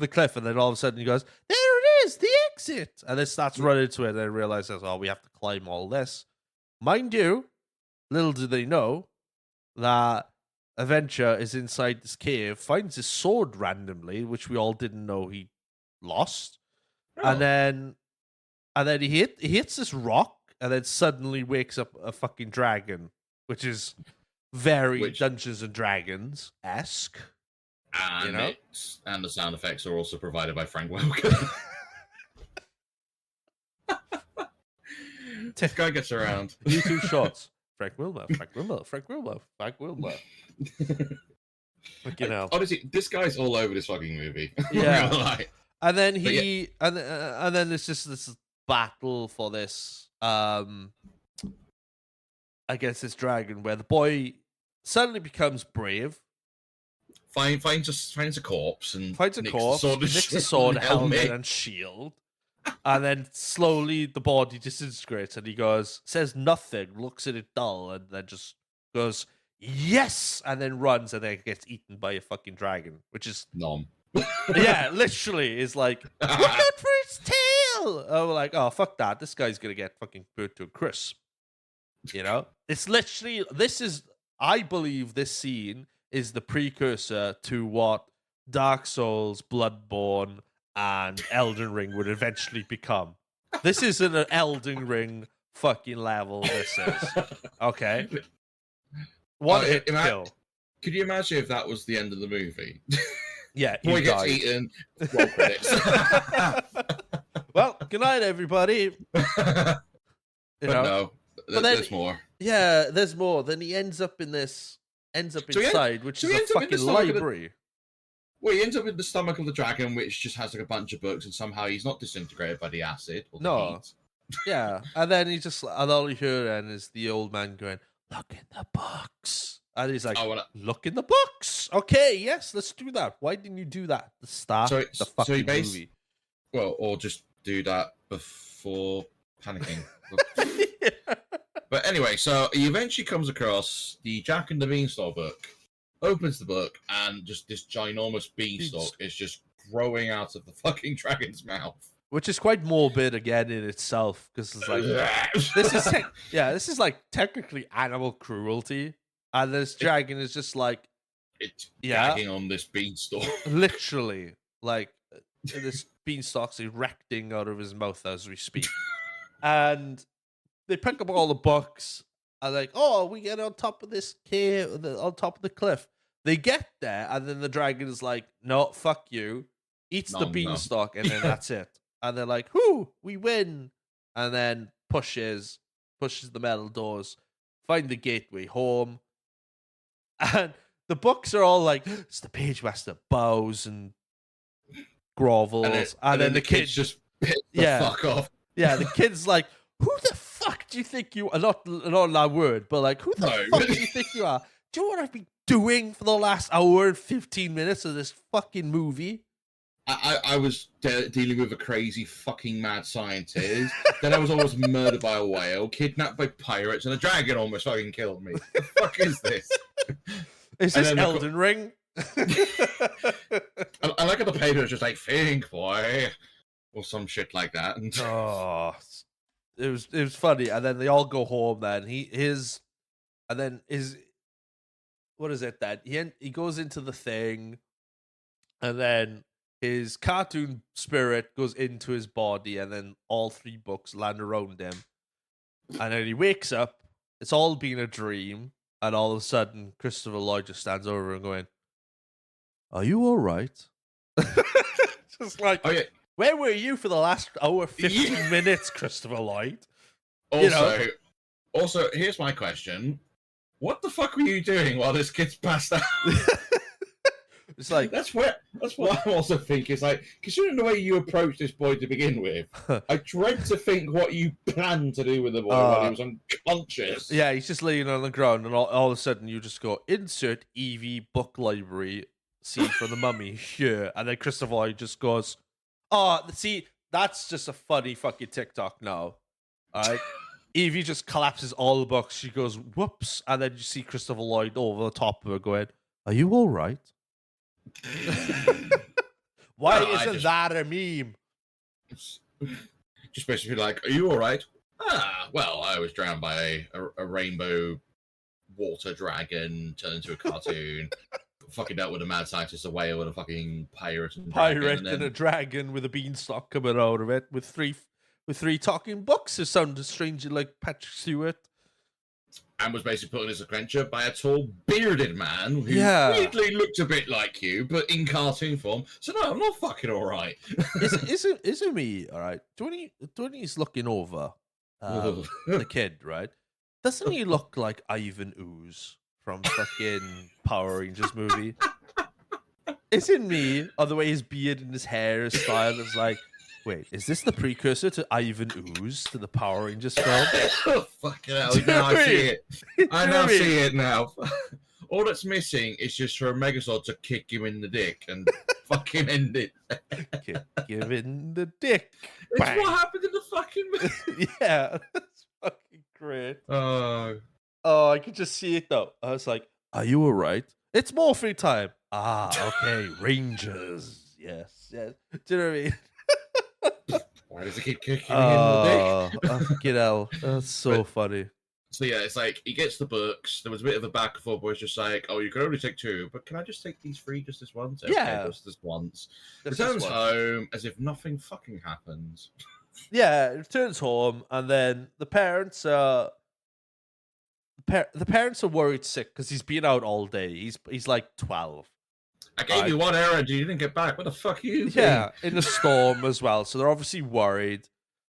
the cliff, and then all of a sudden he goes, "There it is, the exit!" And then starts running to it, and then realizes, "Oh, we have to climb all this." Mind you, little do they know that Adventure is inside this cave, finds his sword randomly, which we all didn't know he lost, and then he hits this rock, and then suddenly wakes up a fucking dragon, which is very Dungeons and Dragons esque. And and the sound effects are also provided by Frank Welker. This guy gets around. YouTube shorts. Frank Wilmer. Honestly, this guy's all over this fucking movie. Yeah. And then and then there's just this battle for this against this dragon, where the boy suddenly becomes brave. Finds a corpse and nicks a sword, helmet, and shield. And then slowly the body disintegrates, and he says nothing, looks at it dull, and then just goes, "Yes!" and then runs, and then gets eaten by a fucking dragon, which is nom. Yeah, literally is like, look out for its tail. Oh, like, oh, fuck that. This guy's gonna get fucking burnt to a crisp. You know, it's literally I believe this scene is the precursor to what Dark Souls, Bloodborne, and Elden Ring would eventually become. This isn't an Elden Ring fucking level. This is okay. One hit kill. Could you imagine if that was the end of the movie? Yeah, boy gets eaten. Roll credits. Well, good night, everybody. But no, there's more. Yeah, there's more. Then he ends up inside, which is a fucking library. Well, he ends up in the stomach of the dragon, which just has like a bunch of books, and somehow he's not disintegrated by the acid or the heat. Yeah, and then and all you hear then is the old man going, "Look in the books," and he's like, "Look in the books." Okay, yes, let's do that. Why didn't you do that? The start the fucking movie. Well, or just do that before panicking. Yeah. But anyway, so he eventually comes across the Jack and the Beanstalk book, opens the book, and just this ginormous beanstalk is just growing out of the fucking dragon's mouth. Which is quite morbid again in itself, because it's like this is like technically animal cruelty, and this dragon is just like it's gagging on this beanstalk, literally like this beanstalk's erecting out of his mouth as we speak, and they pick up all the books and like, oh, we get on top of this cave, on top of the cliff. They get there, and then the dragon is like, no, fuck you, eats the beanstalk, and then that's it. And they're like, whoo, we win. And then pushes the metal doors, find the gateway home. And the books are all like, it's the Pagemaster, bows and grovels. And then the kids just pick the fuck off. Yeah, the kid's like, who the fuck do you think you are? Not that word, but like, who the fuck do you think you are? Do you know what I've been doing for the last hour and 15 minutes of this fucking movie? I was dealing with a crazy fucking mad scientist. Then I was almost murdered by a whale, kidnapped by pirates, and a dragon almost fucking killed me. What the fuck is this? Is this Elden Ring? I like how the paper is just like, think, boy. Or some shit like that. And it was funny. And then they all go home then. What is it then? He goes into the thing, and then his cartoon spirit goes into his body, and then all three books land around him. And then he wakes up. It's all been a dream. And all of a sudden, Christopher Lloyd just stands over and going, "Are you all right?" Just like, oh, yeah. Where were you for the last hour, 15 minutes, Christopher Lloyd? Also, here's my question. What the fuck were you doing while this kid's passed out? It's like that's what I also think is like, considering the way you approached this boy to begin with, I dread to think what you planned to do with the boy while he was unconscious. Yeah, he's just laying on the ground, and all of a sudden you just go, insert Evie book library scene from The Mummy here, and then Christopher Lloyd just goes, oh, see, that's just a funny fucking TikTok now. All right. Evie just collapses all the books. She goes, whoops, and then you see Christopher Lloyd over the top of her going, are you all right? Why isn't that a meme? Just basically like, are you all right? Well, I was drowned by a rainbow water dragon turned into a cartoon. Fucking dealt with a mad scientist, a whale, and a fucking pirate and a dragon with a beanstalk coming out of it with three talking books. It sounded strangely like Patrick Stewart. And was basically put on his adventure by a tall, bearded man who weirdly looked a bit like you, but in cartoon form. So no, I'm not fucking all right. Isn't me all right? When he's looking over the kid, right? Doesn't he look like Ivan Ooze from fucking Power Rangers movie? Isn't me, or the way his beard and his hair is styled, is like, wait, is this the precursor to Ivan Ooze, to the Power Rangers film? Oh, fucking hell, now I see it. I now see it now. All that's missing is just for a Megazord to kick him in the dick and fucking end it. Kick him in the dick. It's Bang. What happened in the fucking movie. Yeah, that's fucking great. Oh, I could just see it though. I was like, are you alright? It's morphine time. Okay, Rangers. Yes. Do you know what I mean? Why does it keep kicking me in the dick? Fucking hell. That's so funny. So yeah, it's like he gets the books. There was a bit of a back and forth where it's just like, oh, you can only take 2, but can I just take these 3 just this once? Okay, Yeah. just this once. This is Returns what- home as if nothing fucking happens. Yeah, returns home, and then the parents are the parents are worried sick because he's been out all day. He's like 12. I gave you 1 errand, you didn't get back. What the fuck are you Yeah, in a storm as well. So they're obviously worried,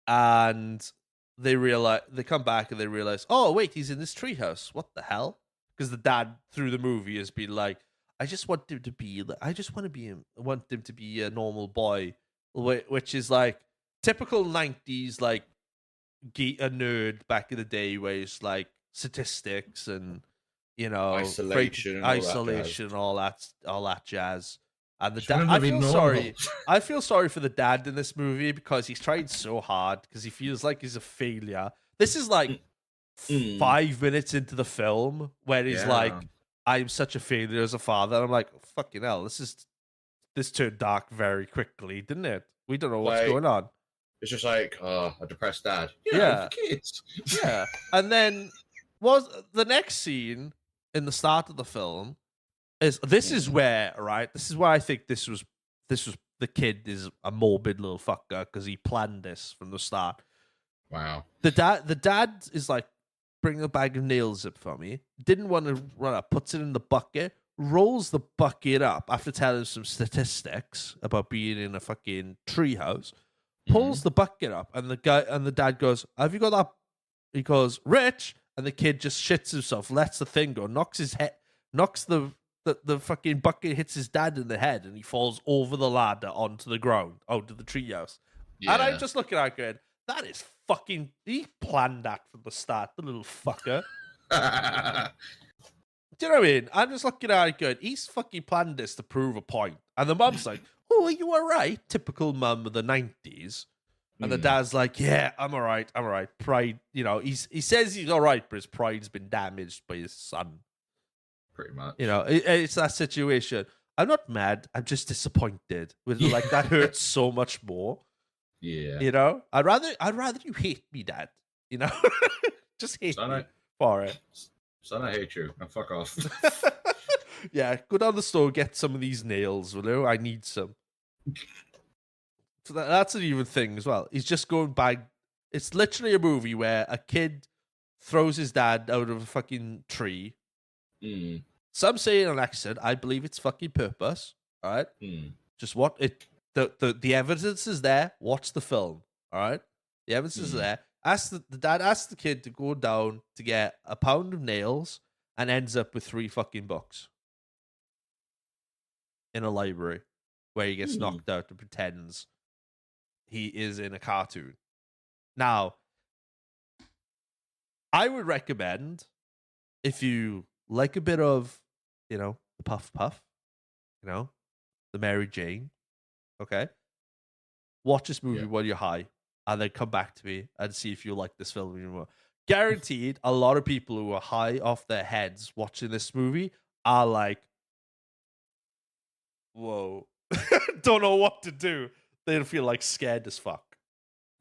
and they come back and they realize, oh wait, he's in this treehouse. What the hell? Because the dad through the movie has been like, I just want him to be, want him to be a normal boy, which is like typical 90s, like a nerd back in the day, where it's like statistics and Isolation, isolation, all that jazz. And the dad, Shouldn't I have been feel normal. sorry. I feel sorry for the dad in this movie because he's tried so hard because he feels like he's a failure. This is like 5 minutes into the film where he's like, "I'm such a failure as a father." And I'm like, "Fucking hell, this turned dark very quickly, didn't it? We don't know what's going on." It's just like, a depressed dad. Yeah. For kids. Yeah, and then was the next scene in the start of the film is where I think this was the kid is a morbid little fucker because he planned this from the start. Wow. The dad is like, bring a bag of nails up for me. Didn't want to run up, puts it in the bucket, rolls the bucket up after telling some statistics about being in a fucking treehouse, pulls the bucket up, and the dad goes, "Have you got that?" He goes, "Rich," and the kid just shits himself, lets the thing go, knocks the fucking bucket, hits his dad in the head, and he falls over the ladder onto the ground, out of the treehouse. Yeah. And I'm just looking at it going, that is fucking, he planned that from the start, the little fucker. Do you know what I mean? I'm just looking at it going, he's fucking planned this to prove a point. And the mum's like, "Oh, are you all right?" Typical mum of the 90s. And the dad's like, "Yeah, I'm all right. Pride, he says he's all right, but his pride's been damaged by his son. Pretty much. It's that situation. I'm not mad. I'm just disappointed. Like, that hurts so much more. Yeah. I'd rather you hate me, Dad. Just hate me for it. Son, I hate you. Now fuck off. Yeah, go down the store, get some of these nails, will you? I need some. So that's an even thing as well. He's just going back. It's literally a movie where a kid throws his dad out of a fucking tree. Some say in an accent. I believe it's fucking purpose. All right. Just what it. The evidence is there. Watch the film. All right. The evidence is there. The dad asks the kid to go down to get a pound of nails and ends up with 3 fucking books in a library where he gets knocked out and pretends he is in a cartoon. Now, I would recommend, if you like a bit of, the Puff Puff, the Mary Jane, okay? Watch this movie while you're high, and then come back to me and see if you like this film anymore. Guaranteed, a lot of people who are high off their heads watching this movie are like, whoa, don't know what to do. They'll feel like scared as fuck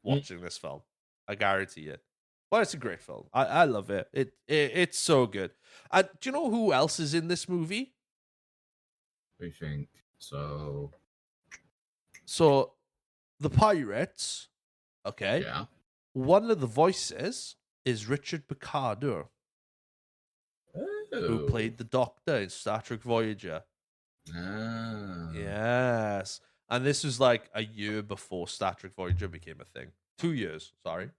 watching this film. I guarantee it. But it's a great film. I love it. It's so good. Do you know who else is in this movie? What do you think? So the pirates, okay? Yeah. One of the voices is Richard Picardo, who played the Doctor in Star Trek Voyager. Yes. And this was like a year before Star Trek Voyager became a thing. 2 years, sorry.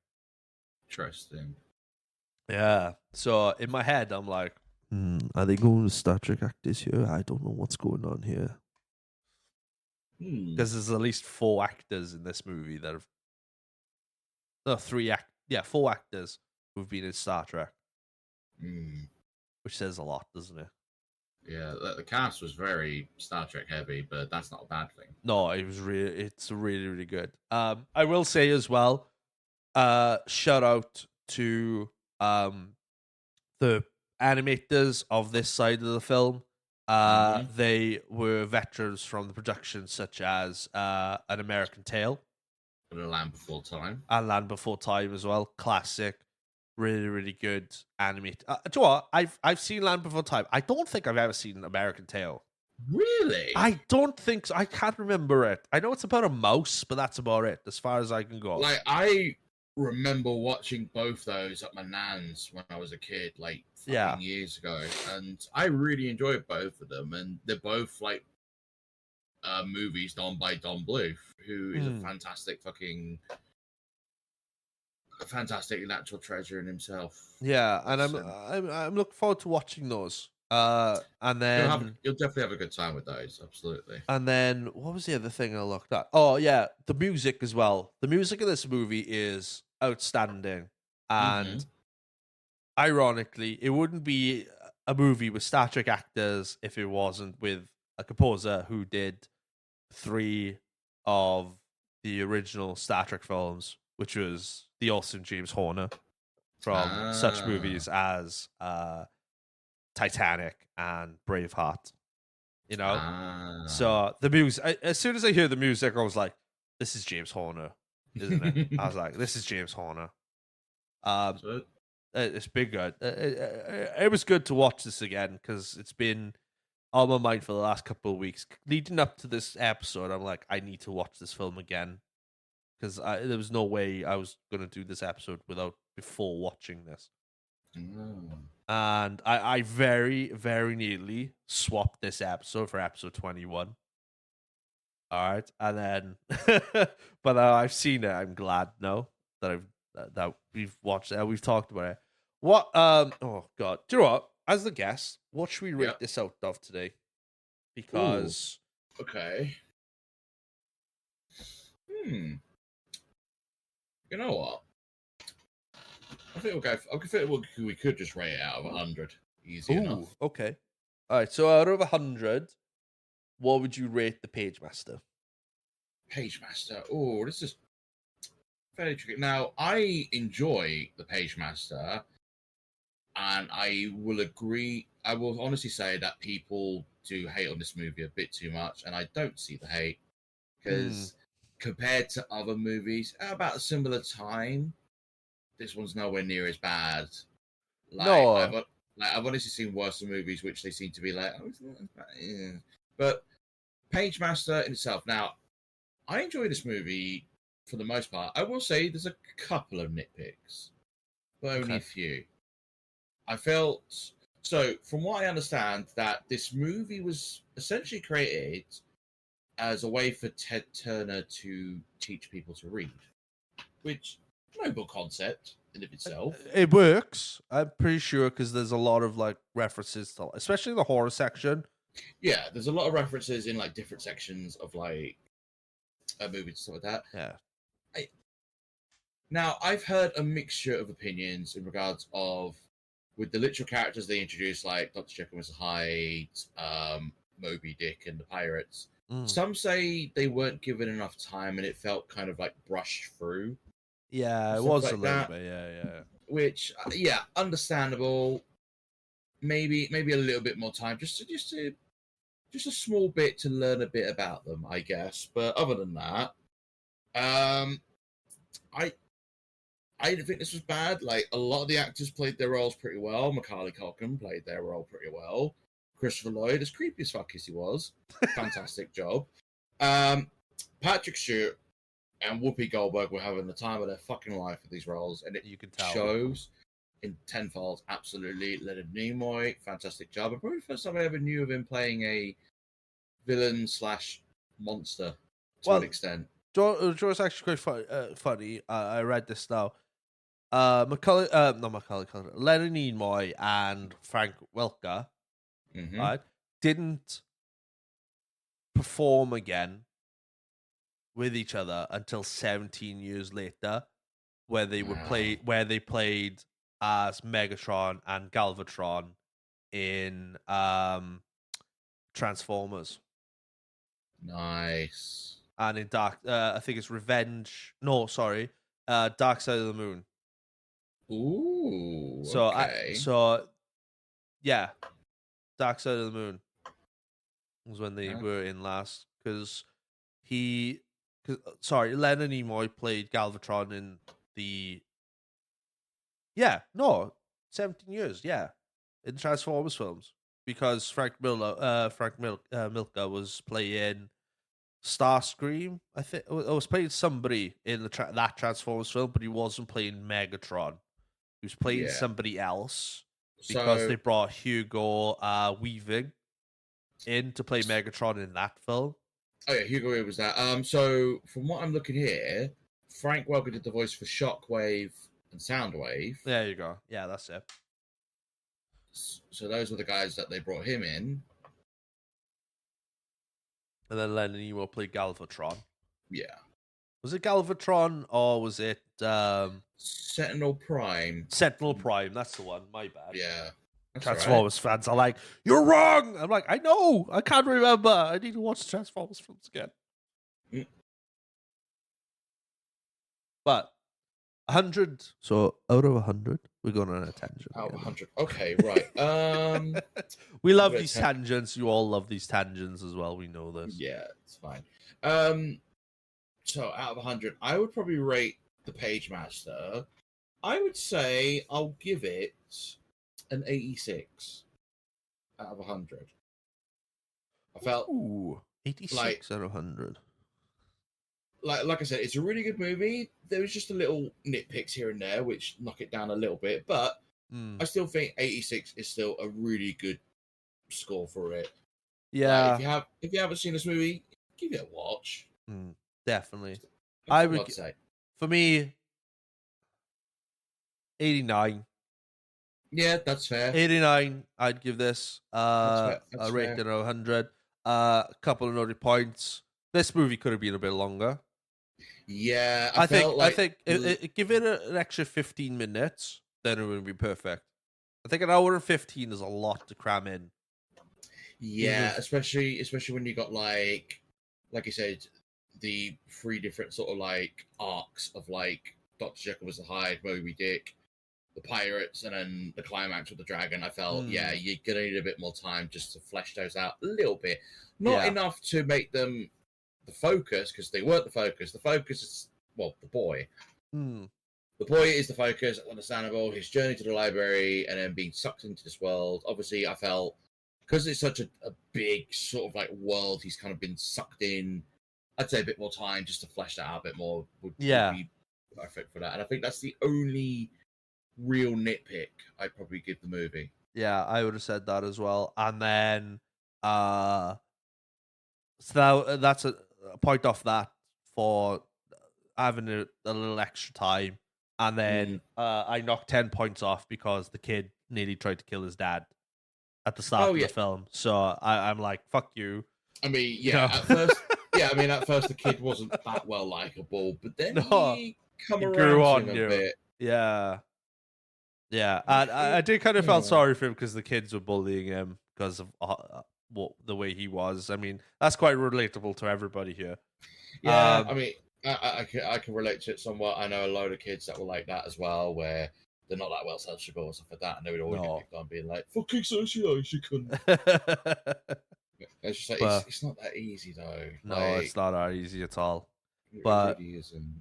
Interesting. Yeah. So in my head, I'm like, are they going with Star Trek actors here? I don't know what's going on here. Because there's at least 4 actors in this movie that have... No, 4 actors who've been in Star Trek. Which says a lot, doesn't it? Yeah, the cast was very Star Trek heavy, but that's not a bad thing. No, it's really, really good. I will say as well, shout out to the animators of this side of the film. They were veterans from the production, such as An American Tale. And A Land Before Time. And Land Before Time as well. Classic. really, really good animated. Do you know what? I've seen Land Before Time. I don't think I've ever seen American Tail. Really? I don't think so. I can't remember it. I know it's about a mouse, but that's about it, as far as I can go. Like, I remember watching both those at my nan's when I was a kid, like Yeah. fucking years ago, and I really enjoyed both of them. And they're both like movies done by Don Bluth, who is a fantastic natural treasure in himself. Yeah, and It's, I'm looking forward to watching those. And then you'll definitely have a good time with those. Absolutely. what was the other thing I looked at? Oh yeah, the music as well. The music of this movie is outstanding, Mm-hmm. and ironically, it wouldn't be a movie with Star Trek actors if it wasn't with a composer who did 3 of the original Star Trek films, which was the awesome James Horner from such Ah, movies as Titanic and Braveheart. You know, ah. so the music. As soon as I hear the music, I was like, "This is James Horner, isn't it?" I was like, "This is James Horner." Um, So, it's been good. It was good to watch this again because it's been on my mind for the last couple of weeks leading up to this episode. I'm like, I need to watch this film again because there was no way I was gonna do this episode without before watching this. mm. And I very, very nearly swapped this episode for episode 21. All right, and then, but I've seen it. I'm glad now that that we've watched it. We've talked about it. What? Oh God, do you know what? As the guest, what should we Yeah. rate this out of today? Ooh. Because Okay. Hmm. You know what? I think we'll go. I think we could just rate it out of 100. Easy ooh, enough. okay, all right. So out of 100, what would you rate the Pagemaster? Pagemaster. Oh, this is very tricky. Now, I enjoy the Pagemaster, and I will agree. I will honestly say that people do hate on this movie a bit too much, and I don't see the hate Hmm. because compared to other movies at about a similar time, this one's nowhere near as bad. Like No. I've honestly seen worse movies, which they seem to be like, oh, it's not as bad. Yeah. But Pagemaster in itself. Now, I enjoy this movie for the most part. I will say there's a couple of nitpicks, but only a Okay. few. I felt so, from what I understand, that this movie was essentially created as a way for Ted Turner to teach people to read, which noble concept in of itself. It works. I'm pretty sure because there's a lot of like references to, especially the horror section. Yeah, there's a lot of references in like different sections of like movies and stuff like that. Yeah. I, Now, I've heard a mixture of opinions in regards of with the literal characters they introduced, like Dr. Jekyll and Mr. Hyde, Moby Dick, and the pirates. Mm. Some say they weren't given enough time and it felt kind of like brushed through Yeah, and it stuff was a like little that. bit. Yeah. Which, yeah, understandable. Maybe a little bit more time, just a small bit to learn a bit about them, I guess. But other than that, um, I I didn't think this was bad. Like a lot of the actors played their roles pretty well. Macaulay Culkin played their role pretty well. Christopher Lloyd, as creepy as fuck as he was, fantastic job. Um, Patrick Stewart and Whoopi Goldberg were having the time of their fucking life with these roles, and it You can tell. shows in tenfold. Absolutely, Leonard Nimoy, fantastic job. And probably the first time I ever knew of him playing a villain slash monster to an Well, extent. Joe's actually quite funny. I read this now. Not Macaulay Culkin, Leonard Nimoy and Frank Welker, Hmm. right, didn't perform again with each other until 17 years later, Wow, where they played as Megatron and Galvatron in Transformers nice. and in Dark. I think it's Revenge. No, sorry, Dark Side of the Moon. Ooh, So okay. yeah, Dark Side of the Moon was when they Uh, were in last because he, sorry, Leonard Nimoy played Galvatron in the Yeah, no, 17 years. Yeah, in Transformers films because Milka was playing Starscream. I think I was playing somebody in that Transformers film, but he wasn't playing Megatron. He was playing Yeah. somebody else because So, they brought Hugo Weaving in to play Megatron in that film. oh yeah, Hugo Weaving was that. So from what I'm looking here, Frank Welker did the voice for Shockwave and Soundwave. There you go. Yeah, that's it. So those were the guys that they brought him in. And then Len Nemo played Galvatron. Yeah. Was it Galvatron or was it Sentinel Prime. Sentinel Prime? That's the one. My bad. Yeah. That's Transformers fans are like, "You're wrong." I'm like, "I know. I can't remember. I need to watch the Transformers films again." Mm. But 100. So out of 100, we're going on a tangent. Out of again. 100. Okay, right. We love these tangents. You all love these tangents as well. We know this. Yeah, it's fine. So out of 100, I would probably rate the Pagemaster. I would say I'll give it an 86 out of 100. I felt 86 out of 100. Like I said, it's a really good movie. There was just a little nitpicks here and there which knock it down a little bit, but I still think 86 is still a really good score for it. Yeah. If you haven't seen this movie, give it a watch. Definitely. I would say. For me, 89. Yeah, that's fair. 89, I'd give this That's a rating fair. of 100. A couple of noted points. This movie could have been a bit longer. Yeah, I think give it an extra 15 minutes, then it would be perfect. I think an hour and 15 is a lot to cram in. Yeah, especially when you got like you said, the 3 different sort of like arcs of like Dr. Jekyll was the Hyde, Moby Dick, the pirates, and then the climax with the dragon. I felt you're gonna need a bit more time just to flesh those out a little bit. Not enough to make them the focus, because they weren't the focus. The focus is the boy. The boy is the focus, understandable. His journey to the library and then being sucked into this world. Obviously, I felt because it's such a big sort of like world, he's kind of been sucked in. I'd say a bit more time just to flesh that out a bit more would be perfect for that. And I think that's the only real nitpick I'd probably give the movie. Yeah, I would have said that as well. And then so now that's a point off that for having a little extra time. And then I knocked 10 points off because the kid nearly tried to kill his dad at the start of the film. So I'm like, fuck you. I mean, at first, at first the kid wasn't that well likable, but then he grew on a bit. Yeah. Yeah, and I did kind of felt sorry for him because the kids were bullying him because of the way he was. I mean, that's quite relatable to everybody here. Yeah, I mean, I can relate to it somewhat. I know a load of kids that were like that as well, where they're not that well sociable and stuff like that, and they would always get picked on being like, "Fucking socialise, you cunt." It's just like it's not that easy though. No, it's not that easy at all. It really isn't.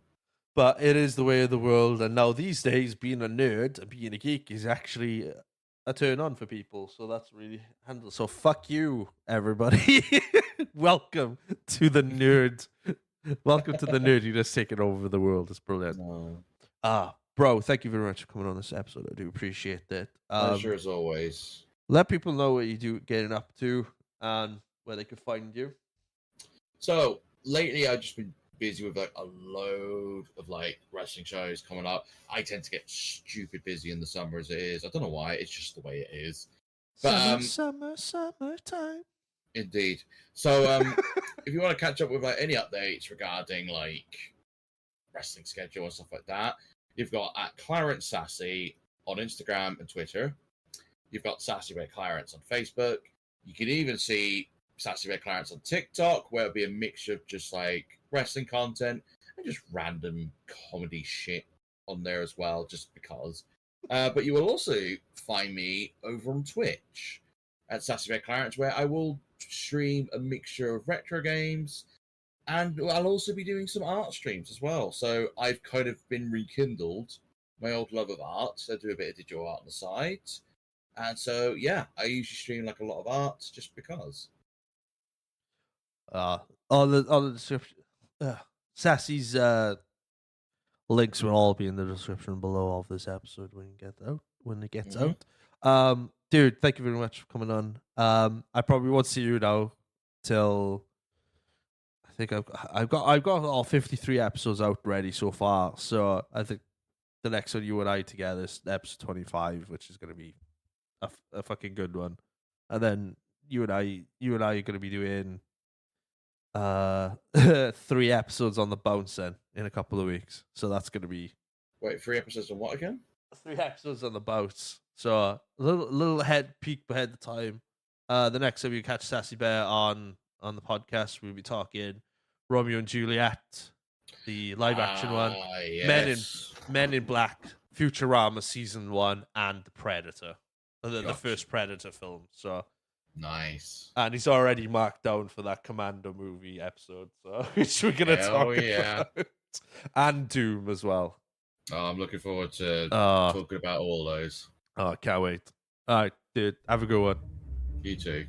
But it is the way of the world, and now these days, being a nerd and being a geek is actually a turn on for people. So that's really handled. So fuck you, everybody. Welcome to the nerd. Welcome to the nerd who just taking over the world. It's brilliant. Bro, thank you very much for coming on this episode. I do appreciate that. Pleasure as always. Let people know what you do getting up to and where they can find you. So lately, I've just been busy with like a load of like wrestling shows coming up. I tend to get stupid busy in the summer as it is. I don't know why. It's just the way it is. But summertime. Indeed. So if you want to catch up with like any updates regarding like wrestling schedule and stuff like that, you've got at Clarence Sassy on Instagram and Twitter. You've got Sassy by Clarence on Facebook. You can even see Sassy by Clarence on TikTok, where it'll be a mixture of just like wrestling content and just random comedy shit on there as well, just because. But you will also find me over on Twitch at Sassy by Clarence, where I will stream a mixture of retro games, and I'll also be doing some art streams as well. So I've kind of been rekindled my old love of art. So I do a bit of digital art on the side. And so, yeah, I usually stream like a lot of art just because. On the description, Sassy's links will all be in the description below of this episode when it gets Mhm. out. Dude, thank you very much for coming on. I probably won't see you now till I think I've got all 53 episodes out ready so far. So I think the next one you and I together is episode 25, which is going to be a fucking good one. And then you and I are going to be doing 3 episodes on the bounce then in a couple of weeks. So that's going to be Wait, 3 episodes on what again? 3 episodes on the bounce. So a little peek ahead of time. The next time you catch Sassy Bear on the podcast, we'll be talking Romeo and Juliet, the live action one, Yes. Men in Black, Futurama season 1, and the Predator, the Gotcha. first Predator film. So Nice. and he's already marked down for that Commando movie episode, so which we're gonna talk about, and Doom as well. Oh, I'm looking forward to Oh, talking about all those. I can't wait. All right, dude, have a good one. You too.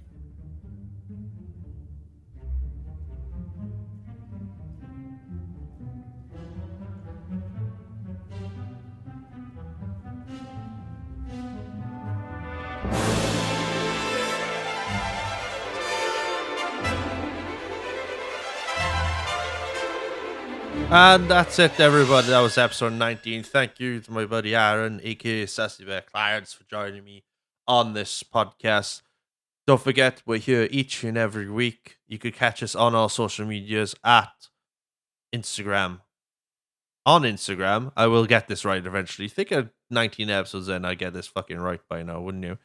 And that's it, everybody. That was episode 19. Thank you to my buddy Aaron, aka Sassy Bear Clarence, for joining me on this podcast. Don't forget, we're here each and every week. You could catch us on our social medias at Instagram. On Instagram, I will get this right eventually. Think of 19 episodes in, I get this fucking right by now, wouldn't you?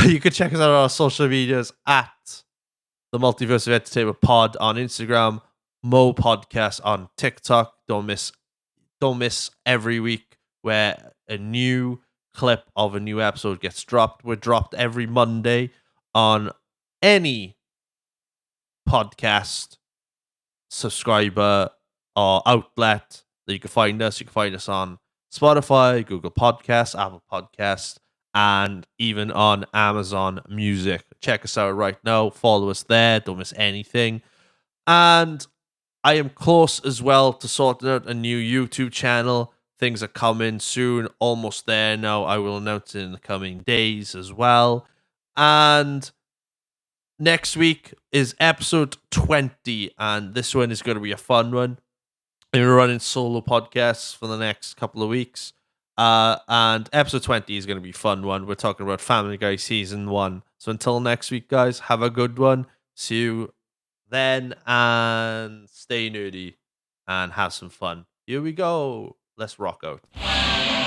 You could check us out on our social medias at the Multiverse of Entertainment Pod on Instagram, Mo Podcast on TikTok. Don't miss every week where a new clip of a new episode gets dropped. We're dropped every Monday on any podcast subscriber or outlet that you can find us. You can find us on Spotify, Google Podcasts, Apple Podcasts, and even on Amazon Music. Check us out right now. Follow us there. Don't miss anything. And I am close as well to sorting out a new YouTube channel. Things are coming soon. Almost there now. I will announce it in the coming days as well. And next week is episode 20. And this one is going to be a fun one. We're running solo podcasts for the next couple of weeks. And episode 20 is going to be a fun one. We're talking about Family Guy season 1. So until next week, guys, have a good one. See you then, and stay nerdy and have some fun. Here we go. Let's rock out.